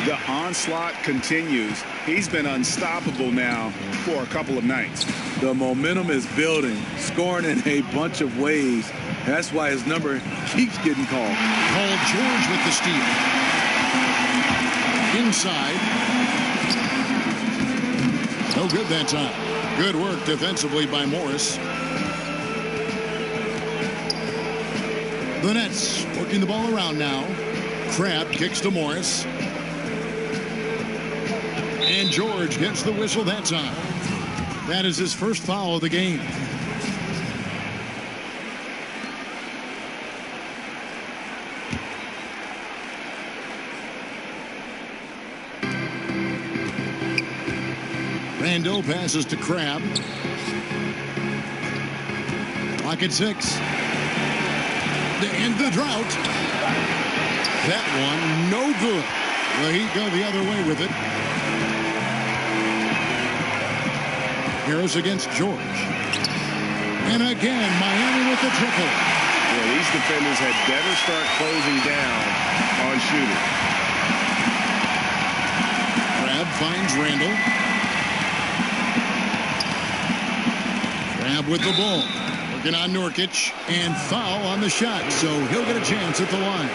the onslaught continues. He's been unstoppable now for a couple of nights. The momentum is building, scoring in a bunch of ways. That's why his number keeps getting called. Paul George with the steal. Inside. No good that time. Good work defensively by Morris. The Nets working the ball around now. Crab kicks to Morris. And George gets the whistle that time. That is his first foul of the game. Randall passes to Crab. Clock at 6. To end the drought. That one, no good. The Heat go the other way with it. Harris against George. And again, Miami with the triple. Yeah, these defenders had better start closing down on shooting. Crab finds Randall. Crab with the ball. Working on Nurkic. And foul on the shot, so he'll get a chance at the line.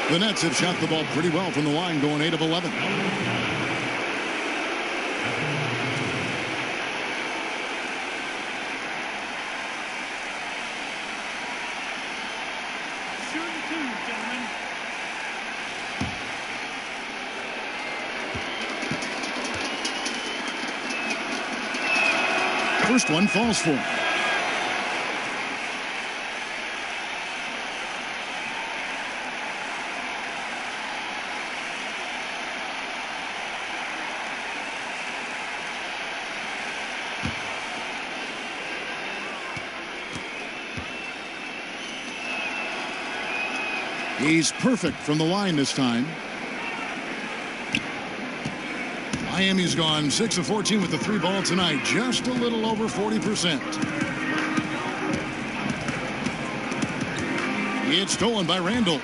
The Nets have shot the ball pretty well from the line, going 8 of 11. sure the two, gentlemen. First one falls for him. He's perfect from the line this time. Miami's gone 6 of 14 with the 3 ball tonight, just a little over 40%. It's stolen by Randall.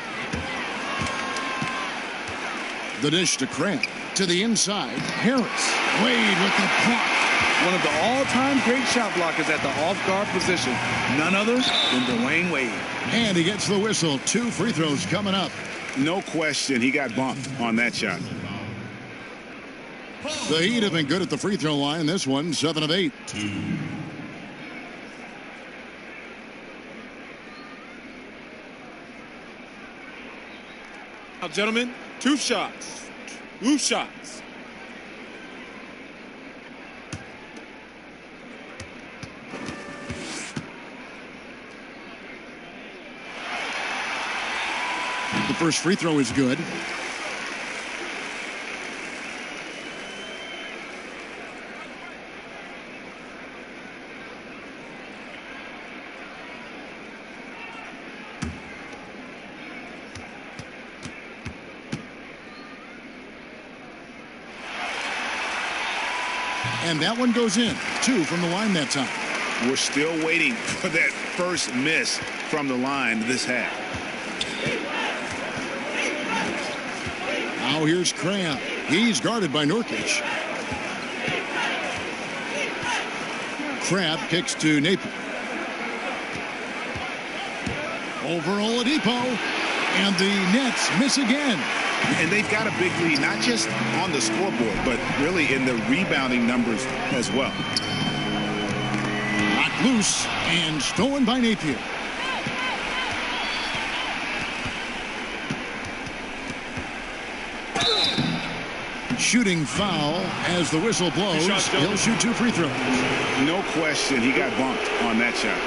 The dish to Cramp. To the inside, Harris. Wade with the block. One of the all-time great shot blockers at the off-guard position. None other than Dwayne Wade. And he gets the whistle. 2 free throws coming up. No question, he got bumped on that shot. The Heat have been good at the free throw line. This one, 7 of 8. Now, gentlemen, 2 shots. 2 shots. The first free throw is good. And that one goes in. 2 from the line that time. We're still waiting for that first miss from the line this half. Now here's Cramp. He's guarded by Nurkic. Cramp kicks to Napier. Over Oladipo. And the Nets miss again. And they've got a big lead, not just on the scoreboard, but really in the rebounding numbers as well. Knocked loose and stolen by Napier. Shooting foul as the whistle blows. He'll shoot 2 free throws. No question, he got bumped on that shot.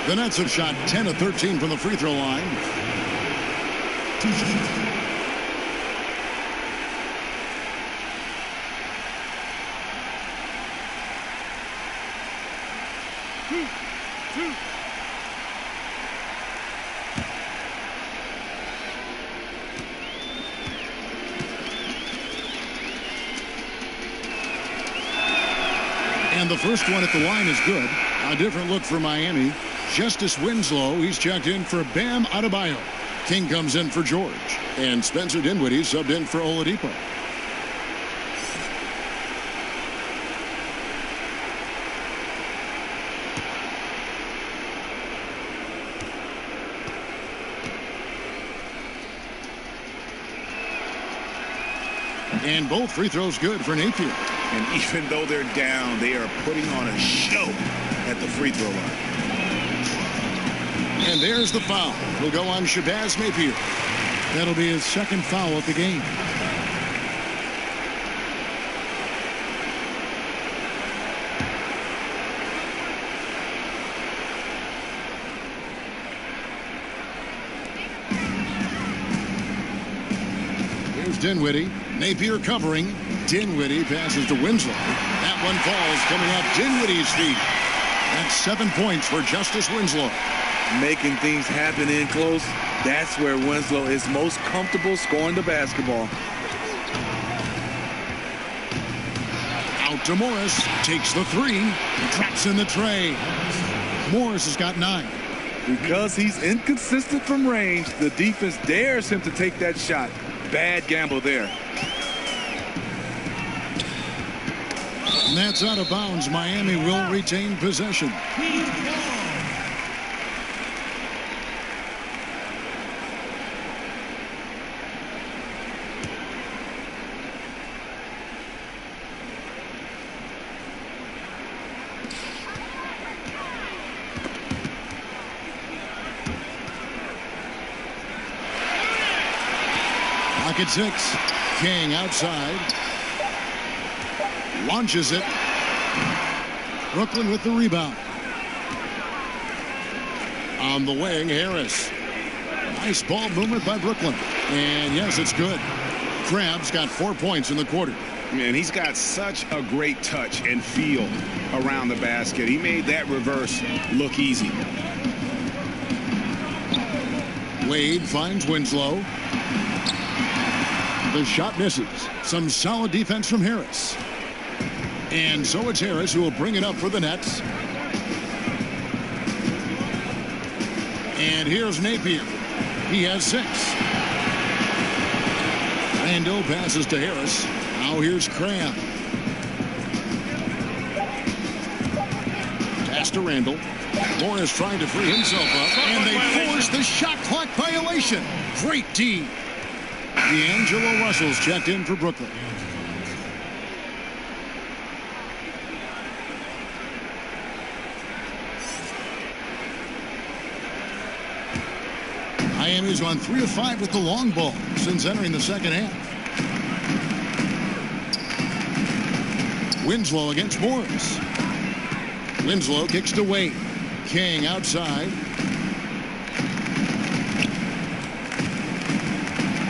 The Nets have shot 10 of 13 from the free throw line. And the first one at the line is good. A different look for Miami. Justice Winslow, he's checked in for Bam Adebayo. King comes in for George. And Spencer Dinwiddie subbed in for Oladipo. And both free throws good for Napier. And even though they're down, they are putting on a show at the free throw line. And there's the foul. Will go on Shabazz Napier. That'll be his second foul of the game. Here's Dinwiddie. Napier covering. Dinwiddie passes to Winslow. That one falls coming off Dinwiddie's feet. That's 7 points for Justice Winslow. Making things happen in close. That's where Winslow is most comfortable scoring the basketball. Out to Morris. Takes the 3. Traps in the tray. Morris has got 9. Because he's inconsistent from range, the defense dares him to take that shot. Bad gamble there. And that's out of bounds. Miami will retain possession. Clock at 6. King outside. Launches it. Brooklyn with the rebound. On the wing, Harris. Nice ball movement by Brooklyn. And yes, it's good. Crabbe's got 4 points in the quarter. Man, he's got such a great touch and feel around the basket. He made that reverse look easy. Wade finds Winslow. The shot misses. Some solid defense from Harris. And so it's Harris who will bring it up for the Nets. And here's Napier. He has 6. Randall passes to Harris. Now here's Crabbe. Pass to Randall. Morris trying to free himself up. And they force the shot clock violation. Great D. D'Angelo Russell's checked in for Brooklyn. Miami's on 3 of 5 with the long ball since entering the second half. Winslow against Morris. Winslow kicks to Wade. King outside.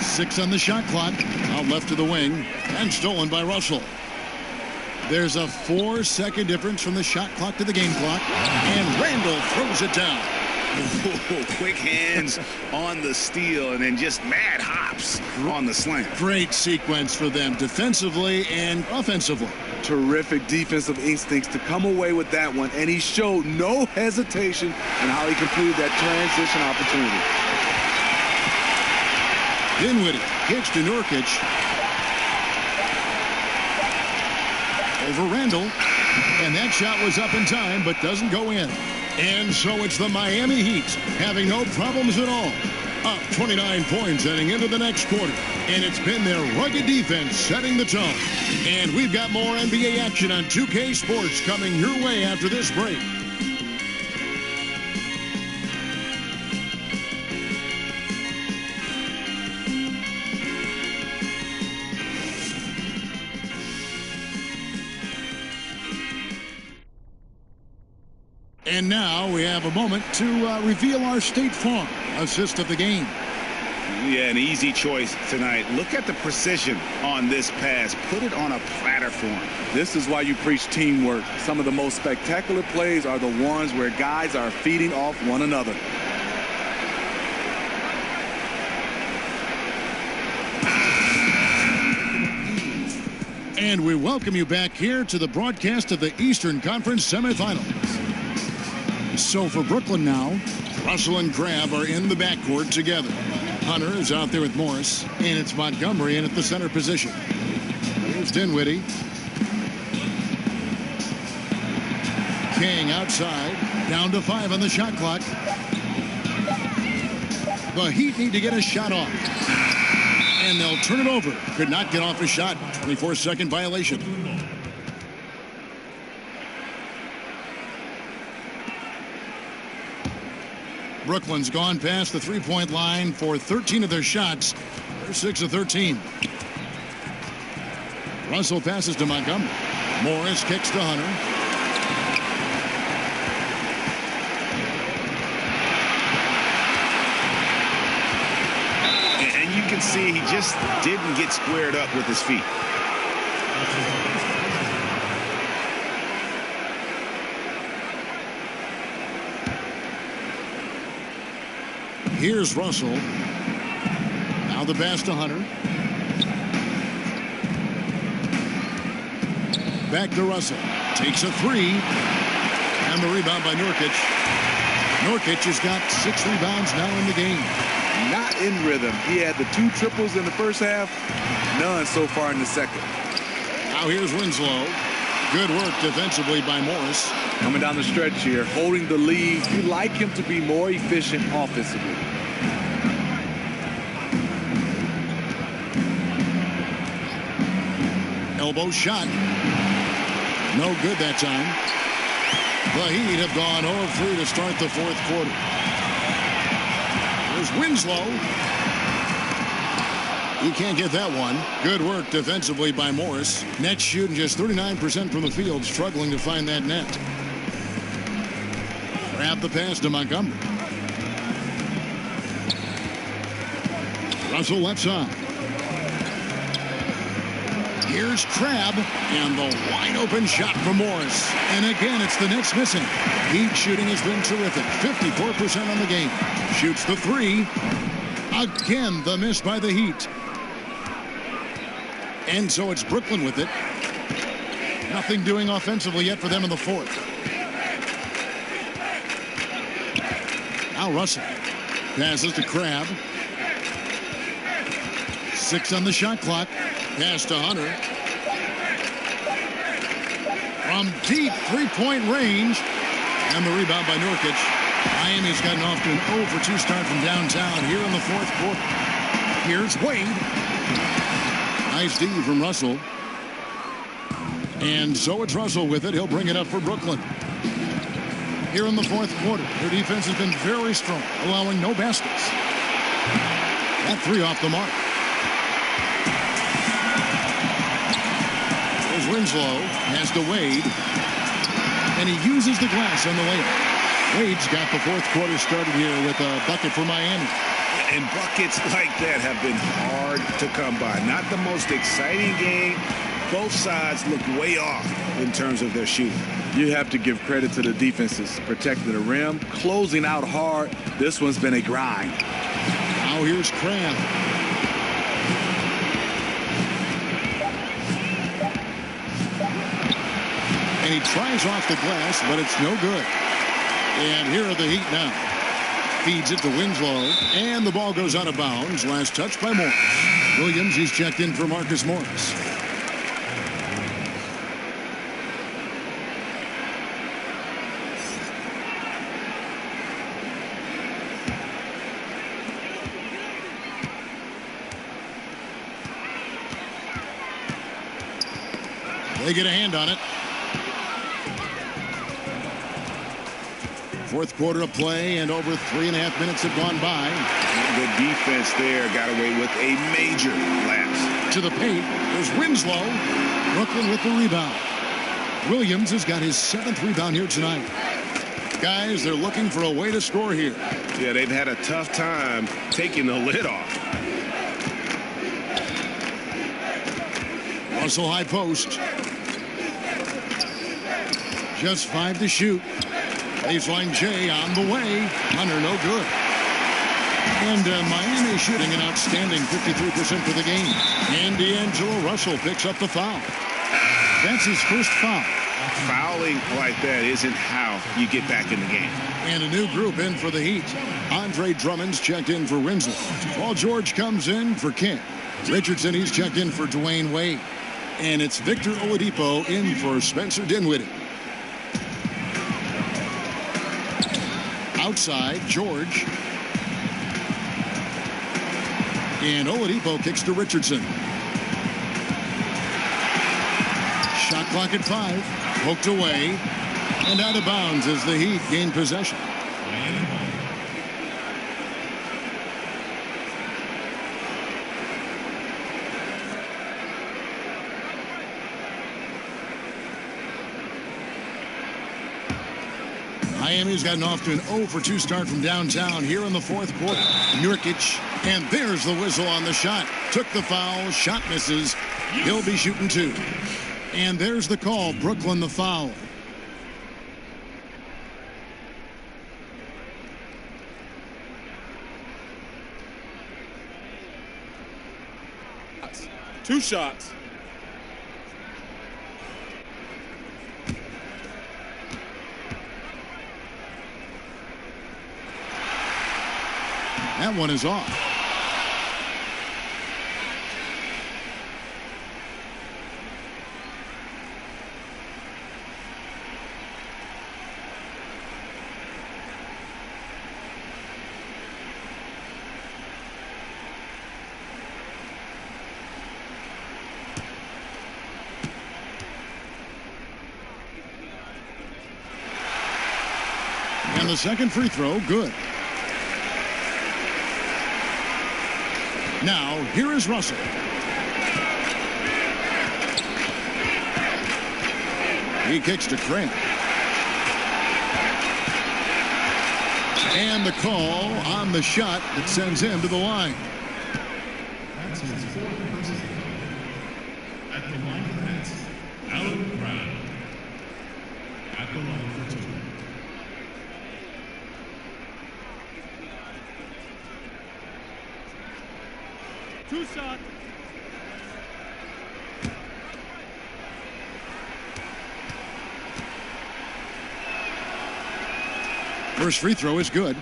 6 on the shot clock. Out left to the wing. And stolen by Russell. There's a 4-second difference from the shot clock to the game clock. And Randall throws it down. Quick hands on the steal and then just mad hops on the slam. Great sequence for them defensively and offensively. Terrific defensive instincts to come away with that one, and he showed no hesitation in how he completed that transition opportunity. Dinwiddie kicks to Nurkic. Over Randall. And that shot was up in time, but doesn't go in. And so it's the Miami Heat having no problems at all. Up 29 points heading into the next quarter. And it's been their rugged defense setting the tone. And we've got more NBA action on 2K Sports coming your way after this break. And now we have a moment to reveal our State Farm assist of the game. Yeah, an easy choice tonight. Look at the precision on this pass. Put it on a platter for him. This is why you preach teamwork. Some of the most spectacular plays are the ones where guys are feeding off one another. And we welcome you back here to the broadcast of the Eastern Conference semifinals. So for Brooklyn now, Russell and Crabbe are in the backcourt together. Hunter is out there with Morris, and it's Montgomery in at the center position. Here's Dinwiddie. King outside, down to 5 on the shot clock. The Heat need to get a shot off. And they'll turn it over. Could not get off a shot. 24-second violation. Brooklyn's gone past the three-point line for 13 of their shots. They're 6 of 13. Russell passes to Montgomery. Morris kicks to Hunter. And you can see he just didn't get squared up with his feet. Here's Russell. Now the pass to Hunter. Back to Russell. Takes a 3. And the rebound by Nurkic. Nurkic has got 6 rebounds now in the game. Not in rhythm. He had the 2 triples in the first half. None so far in the second. Now here's Winslow. Good work defensively by Morris. Coming down the stretch here, holding the lead. You like him to be more efficient offensively. Elbow shot. No good that time. The Heat have gone 0-3 to start the fourth quarter. There's Winslow. You can't get that one. Good work defensively by Morris. Nets shooting just 39% from the field, struggling to find that net. Grab the pass to Montgomery. Russell left side. Here's Crabb, and the wide open shot from Morris. And again, it's the Nets missing. Heat shooting has been terrific. 54% on the game. Shoots the three. Again, the miss by the Heat. And so it's Brooklyn with it. Nothing doing offensively yet for them in the fourth. Now Russell passes to Crabb. 6 on the shot clock. Pass to Hunter. From deep three-point range. And the rebound by Nurkic. Miami's gotten off to an 0-for-2 start from downtown here in the fourth quarter. Here's Wade. Nice D from Russell. And so it's Russell with it. He'll bring it up for Brooklyn. Here in the fourth quarter, their defense has been very strong, allowing no baskets. That three off the mark. There's Winslow, has to Wade. And he uses the glass on the layup. Wade's got the fourth quarter started here with a bucket for Miami. And buckets like that have been hard to come by. Not the most exciting game. Both sides look way off in terms of their shooting. You have to give credit to the defenses protecting the rim, closing out hard. This one's been a grind. Now here's Crabb. And he tries off the glass, but it's no good. And here are the Heat now. Feeds it to Winslow, and the ball goes out of bounds. Last touch by Morris. Williams, he's checked in for Marcus Morris. They get a hand on it. Fourth quarter of play, and over 3.5 minutes have gone by. The defense there got away with a major lapse. To the paint, there's Winslow. Brooklyn with the rebound. Williams has got his 7th rebound here tonight. Guys, they're looking for a way to score here. Yeah, they've had a tough time taking the lid off. Russell high post. Just 5 to shoot. Baseline J on the way. Hunter no good. And Miami shooting an outstanding 53% for the game. And D'Angelo Russell picks up the foul. That's his first foul. Fouling like that isn't how you get back in the game. And a new group in for the Heat. Andre Drummond's checked in for Winslow. Paul George comes in for Kent. Richardson, he's checked in for Dwayne Wade. And it's Victor Oladipo in for Spencer Dinwiddie. Outside, George. And Oladipo kicks to Richardson. Shot clock at 5. Poked away. And out of bounds as the Heat gain possession. Miami's gotten off to an 0-for-2 start from downtown here in the fourth quarter. Nurkic, and there's the whistle on the shot. Took the foul, shot misses. He'll be shooting 2. And there's the call, Brooklyn the foul. Two shots. That one is off. And the second free throw, good. Now, here is Russell. He kicks to Cramp. And the call on the shot that sends him to the line. At the line of the net, Alan Brown. At the line for two. Two shot. First free throw is good.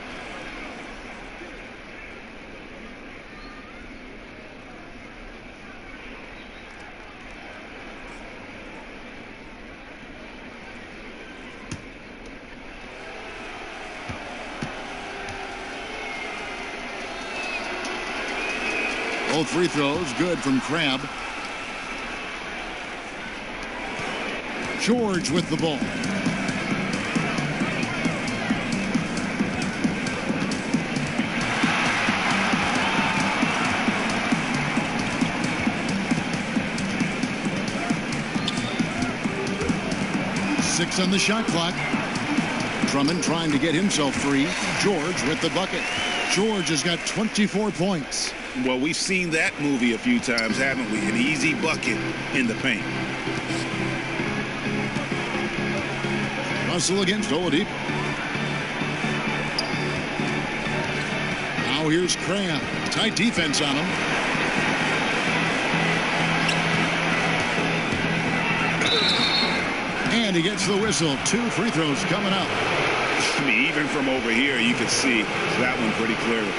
Both free throws good from Crabb. George with the ball. Six on the shot clock. Drummond trying to get himself free. George with the bucket. George has got 24 points. Well, we've seen that movie a few times, haven't we? An easy bucket in the paint. Russell against Oladipo. Now here's Cram. Tight defense on him. And he gets the whistle. 2 free throws coming up. I mean, even from over here, you can see that one pretty clearly.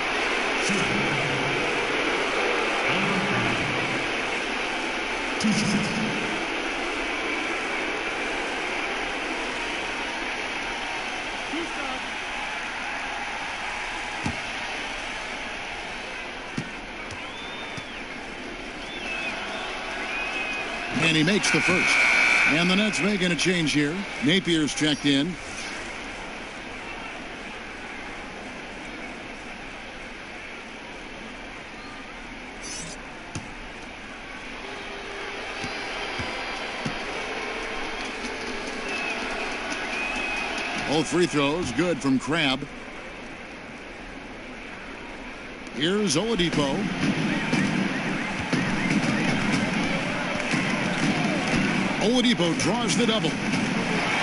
And he makes the first. And the Nets making a change here. Napier's checked in. Both free throws good from Crabb. Here's Oladipo. Oladipo draws the double.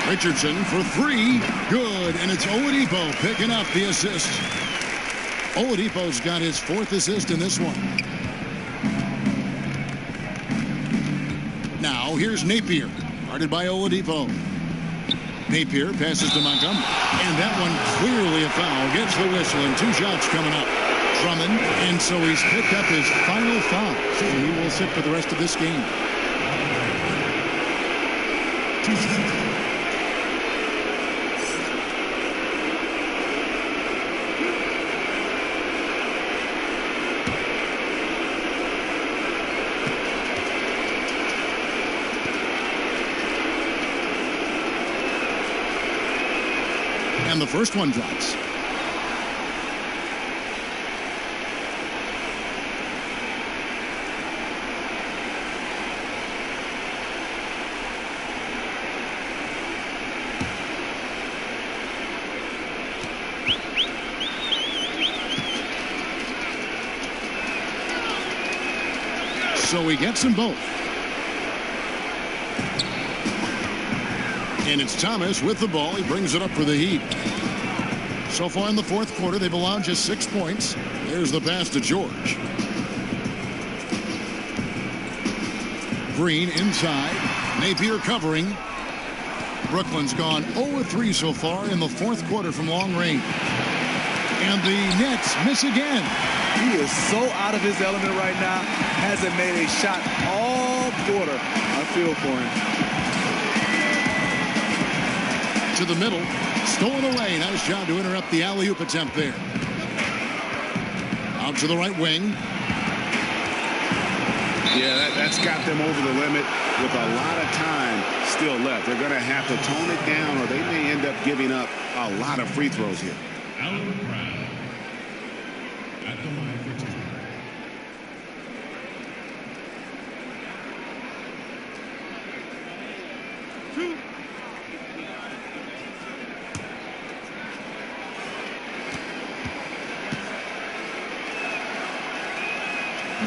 Richardson for 3. Good. And it's Oladipo picking up the assist. Oladipo's got his 4th assist in this one. Now here's Napier. Guarded by Oladipo. Napier passes to Montgomery. And that one clearly a foul. Gets the whistle and 2 shots coming up. Drummond. And so he's picked up his final foul. And he will sit for the rest of this game. And the first one drops. So he gets them both. And it's Thomas with the ball. He brings it up for the Heat. So far in the 4th quarter, they've allowed just 6 points. There's the pass to George. Green inside. Napier covering. Brooklyn's gone 0-3 so far in the 4th quarter from long range. And the Nets miss again. He is so out of his element right now. Hasn't made a shot all quarter. I feel for him. To the middle. Stolen away. Nice job to interrupt the alley-oop attempt there. Out to the right wing. Yeah, that's got them over the limit with a lot of time still left. They're going to have to tone it down or they may end up giving up a lot of free throws here. Alan Brown at the line for 2.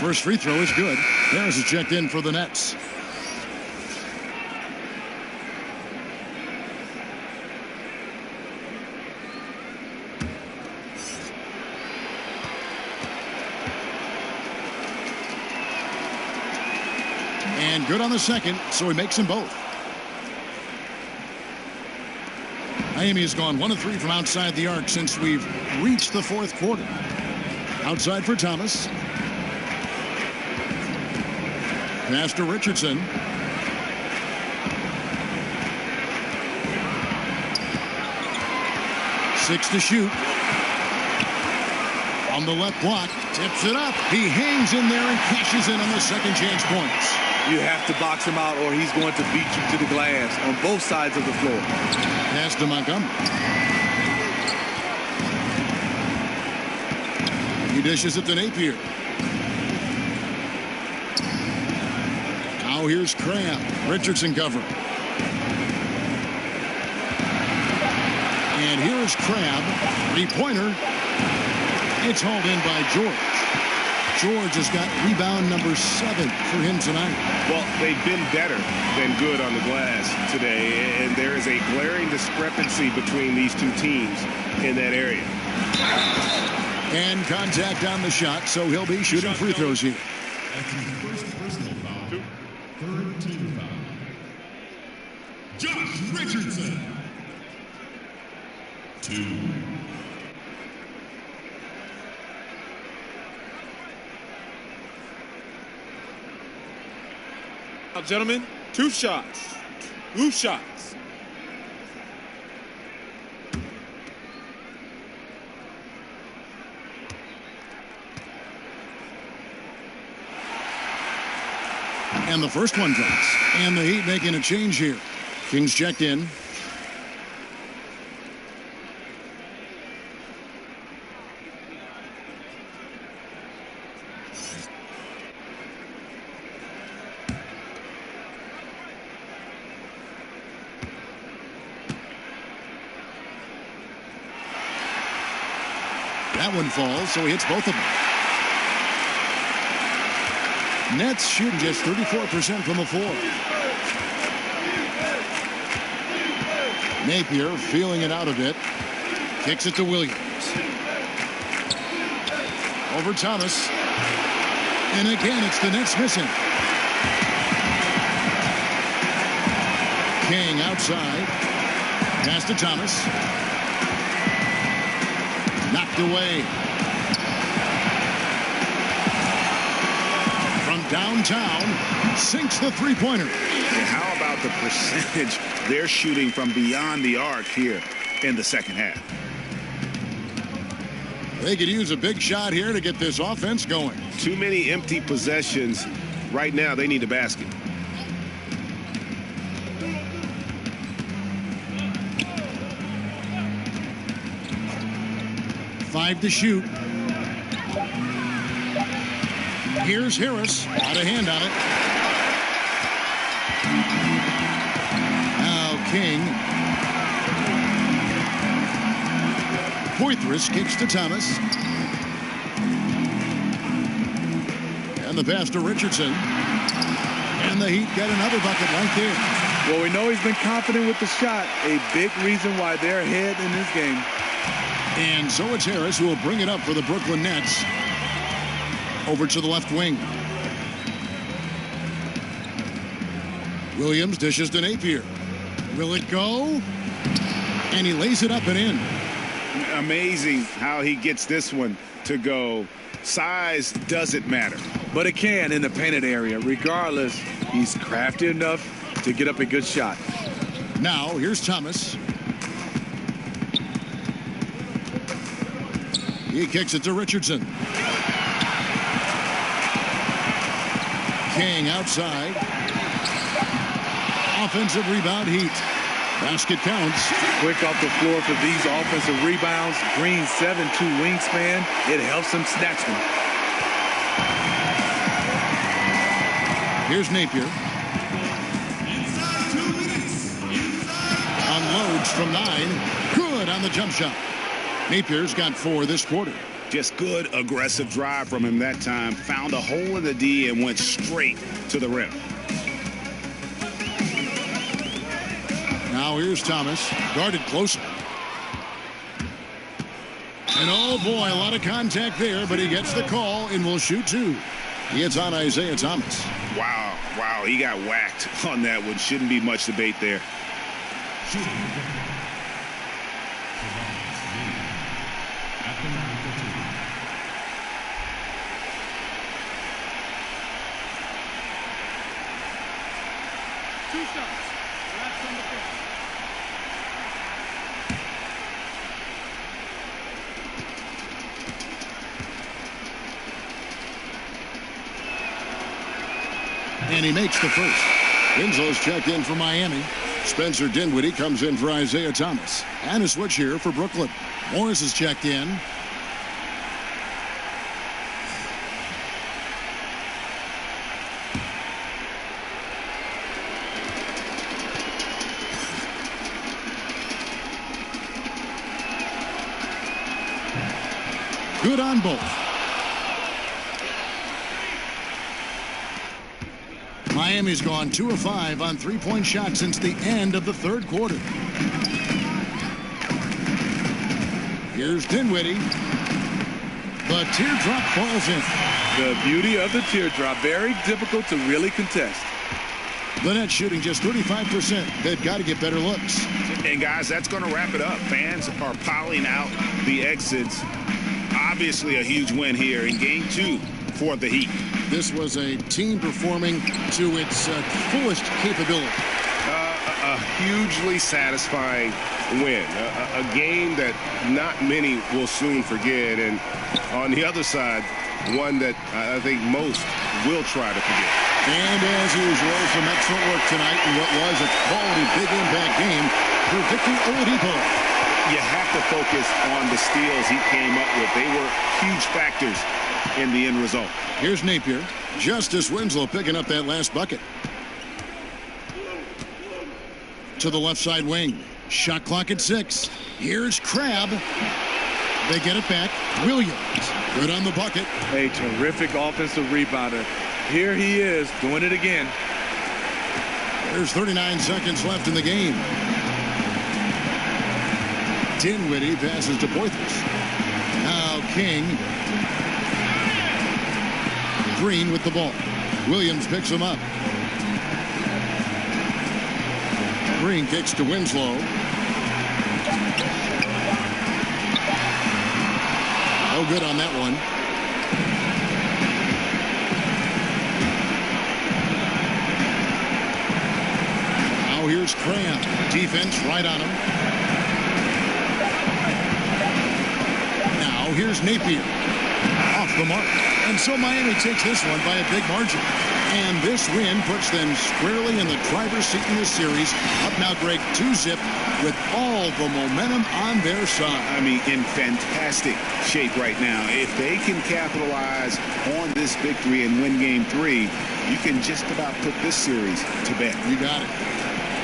First free throw is good. Harris is checked in for the Nets. And good on the second, so he makes them both. Miami has gone 1 of 3 from outside the arc since we've reached the fourth quarter. Outside for Thomas. Pass to Richardson. Six to shoot. On the left block, tips it up. He hangs in there and cashes in on the second chance points. You have to box him out or he's going to beat you to the glass on both sides of the floor. Pass to Montgomery. He dishes it to Napier. Now here's Crabb. Richardson cover. And here's Crabb. Three-pointer. It's hauled in by George. George has got rebound number 7 for him tonight. Well, they've been better than good on the glass today, and there is a glaring discrepancy between these two teams in that area. And contact on the shot, so he'll be shooting free throws here. That's his first personal foul. Third team foul. Josh Richardson. 2. Now, gentlemen, 2 shots. 2 shots. And the first one drops. And the Heat making a change here. Kings checked in. That one falls, so he hits both of them. Nets shooting just 34% from the floor. Napier feeling it out a bit. Kicks it to Williams. Over Thomas. And again, it's the Nets missing. King outside. Pass to Thomas. Knocked away. From downtown, sinks the three-pointer. And how about the percentage they're shooting from beyond the arc here in the second half? They could use a big shot here to get this offense going. Too many empty possessions. Right now, they need a basket. Five to shoot. Here's Harris. Got a hand on it. Now King. Poitras kicks to Thomas. And the pass to Richardson. And the Heat get another bucket right there. Well, we know he's been confident with the shot. A big reason why they're ahead in this game. And so it's Harris who will bring it up for the Brooklyn Nets. Over to the left wing. Williams dishes to Napier. Will it go? And he lays it up and in. Amazing how he gets this one to go. Size doesn't matter. But it can in the painted area. Regardless, he's crafty enough to get up a good shot. Now, here's Thomas. He kicks it to Richardson. King outside. Offensive rebound, Heat. Basket counts. Quick off the floor for these offensive rebounds. Green 7'2" wingspan. It helps him snatch them. Here's Napier. Unloads from 9. Good on the jump shot. Napier's got 4 this quarter. Just good, aggressive drive from him that time. Found a hole in the D and went straight to the rim. Now here's Thomas, guarded closer. And oh boy, a lot of contact there, but he gets the call and will shoot two. It's on Isaiah Thomas. Wow, wow, he got whacked on that one. Shouldn't be much debate there. Two shots. That's on the bench. And he makes the first. Winslow's checked in for Miami. Spencer Dinwiddie comes in for Isaiah Thomas. And a switch here for Brooklyn. Morris is checked in. Good on both. Miami's gone 2 of 5 on three-point shots since the end of the third quarter. Here's Dinwiddie. The teardrop falls in. The beauty of the teardrop. Very difficult to really contest. The Nets shooting just 35%. They've got to get better looks. And guys, that's going to wrap it up. Fans are piling out the exits. Obviously a huge win here in game 2 for the Heat. This was a team performing to its fullest capability. A hugely satisfying win. A game that not many will soon forget. And on the other side, one that I think most will try to forget. And as usual, some excellent work tonight in what was a quality big impact game for Victor Oladipo. You have to focus on the steals he came up with. They were huge factors in the end result. Here's Napier. Justice Winslow picking up that last bucket. To the left side wing. Shot clock at 6. Here's Crabbe. They get it back. Williams. Good on the bucket. A terrific offensive rebounder. Here he is doing it again. There's 39 seconds left in the game. Dinwiddie passes to Poitras. Now King. Green with the ball. Williams picks him up. Green kicks to Winslow. No good on that one. Now here's Cram. Defense right on him. Now here's Napier. Off the mark. And so Miami takes this one by a big margin. And this win puts them squarely in the driver's seat in this series. Up now, Greg, 2-zip with all the momentum on their side. I mean, in fantastic shape right now. If they can capitalize on this victory and win game 3, you can just about put this series to bed. You got it.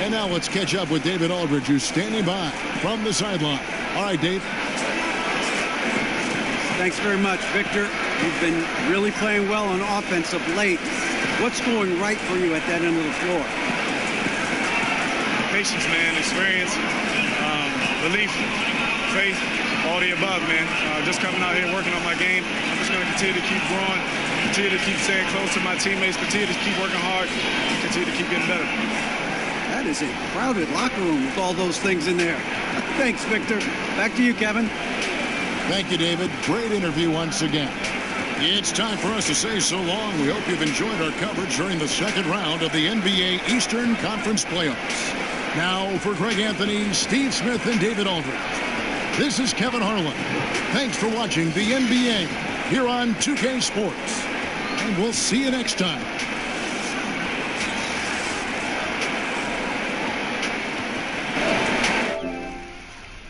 And now let's catch up with David Aldridge, who's standing by from the sideline. All right, Dave. Thanks very much, Victor. You've been really playing well on offense of late. What's going right for you at that end of the floor? Patience, man. Experience, belief, faith, all the above, man. Just coming out here working on my game. I'm just going to continue to keep growing, continue to keep staying close to my teammates, continue to keep working hard, continue to keep getting better. That is a crowded locker room with all those things in there. Thanks, Victor. Back to you, Kevin. Thank you, David. Great interview once again. It's time for us to say so long. We hope you've enjoyed our coverage during the second round of the NBA Eastern Conference Playoffs. Now, for Greg Anthony, Steve Smith, and David Aldridge, this is Kevin Harlan. Thanks for watching the NBA here on 2K Sports. And we'll see you next time.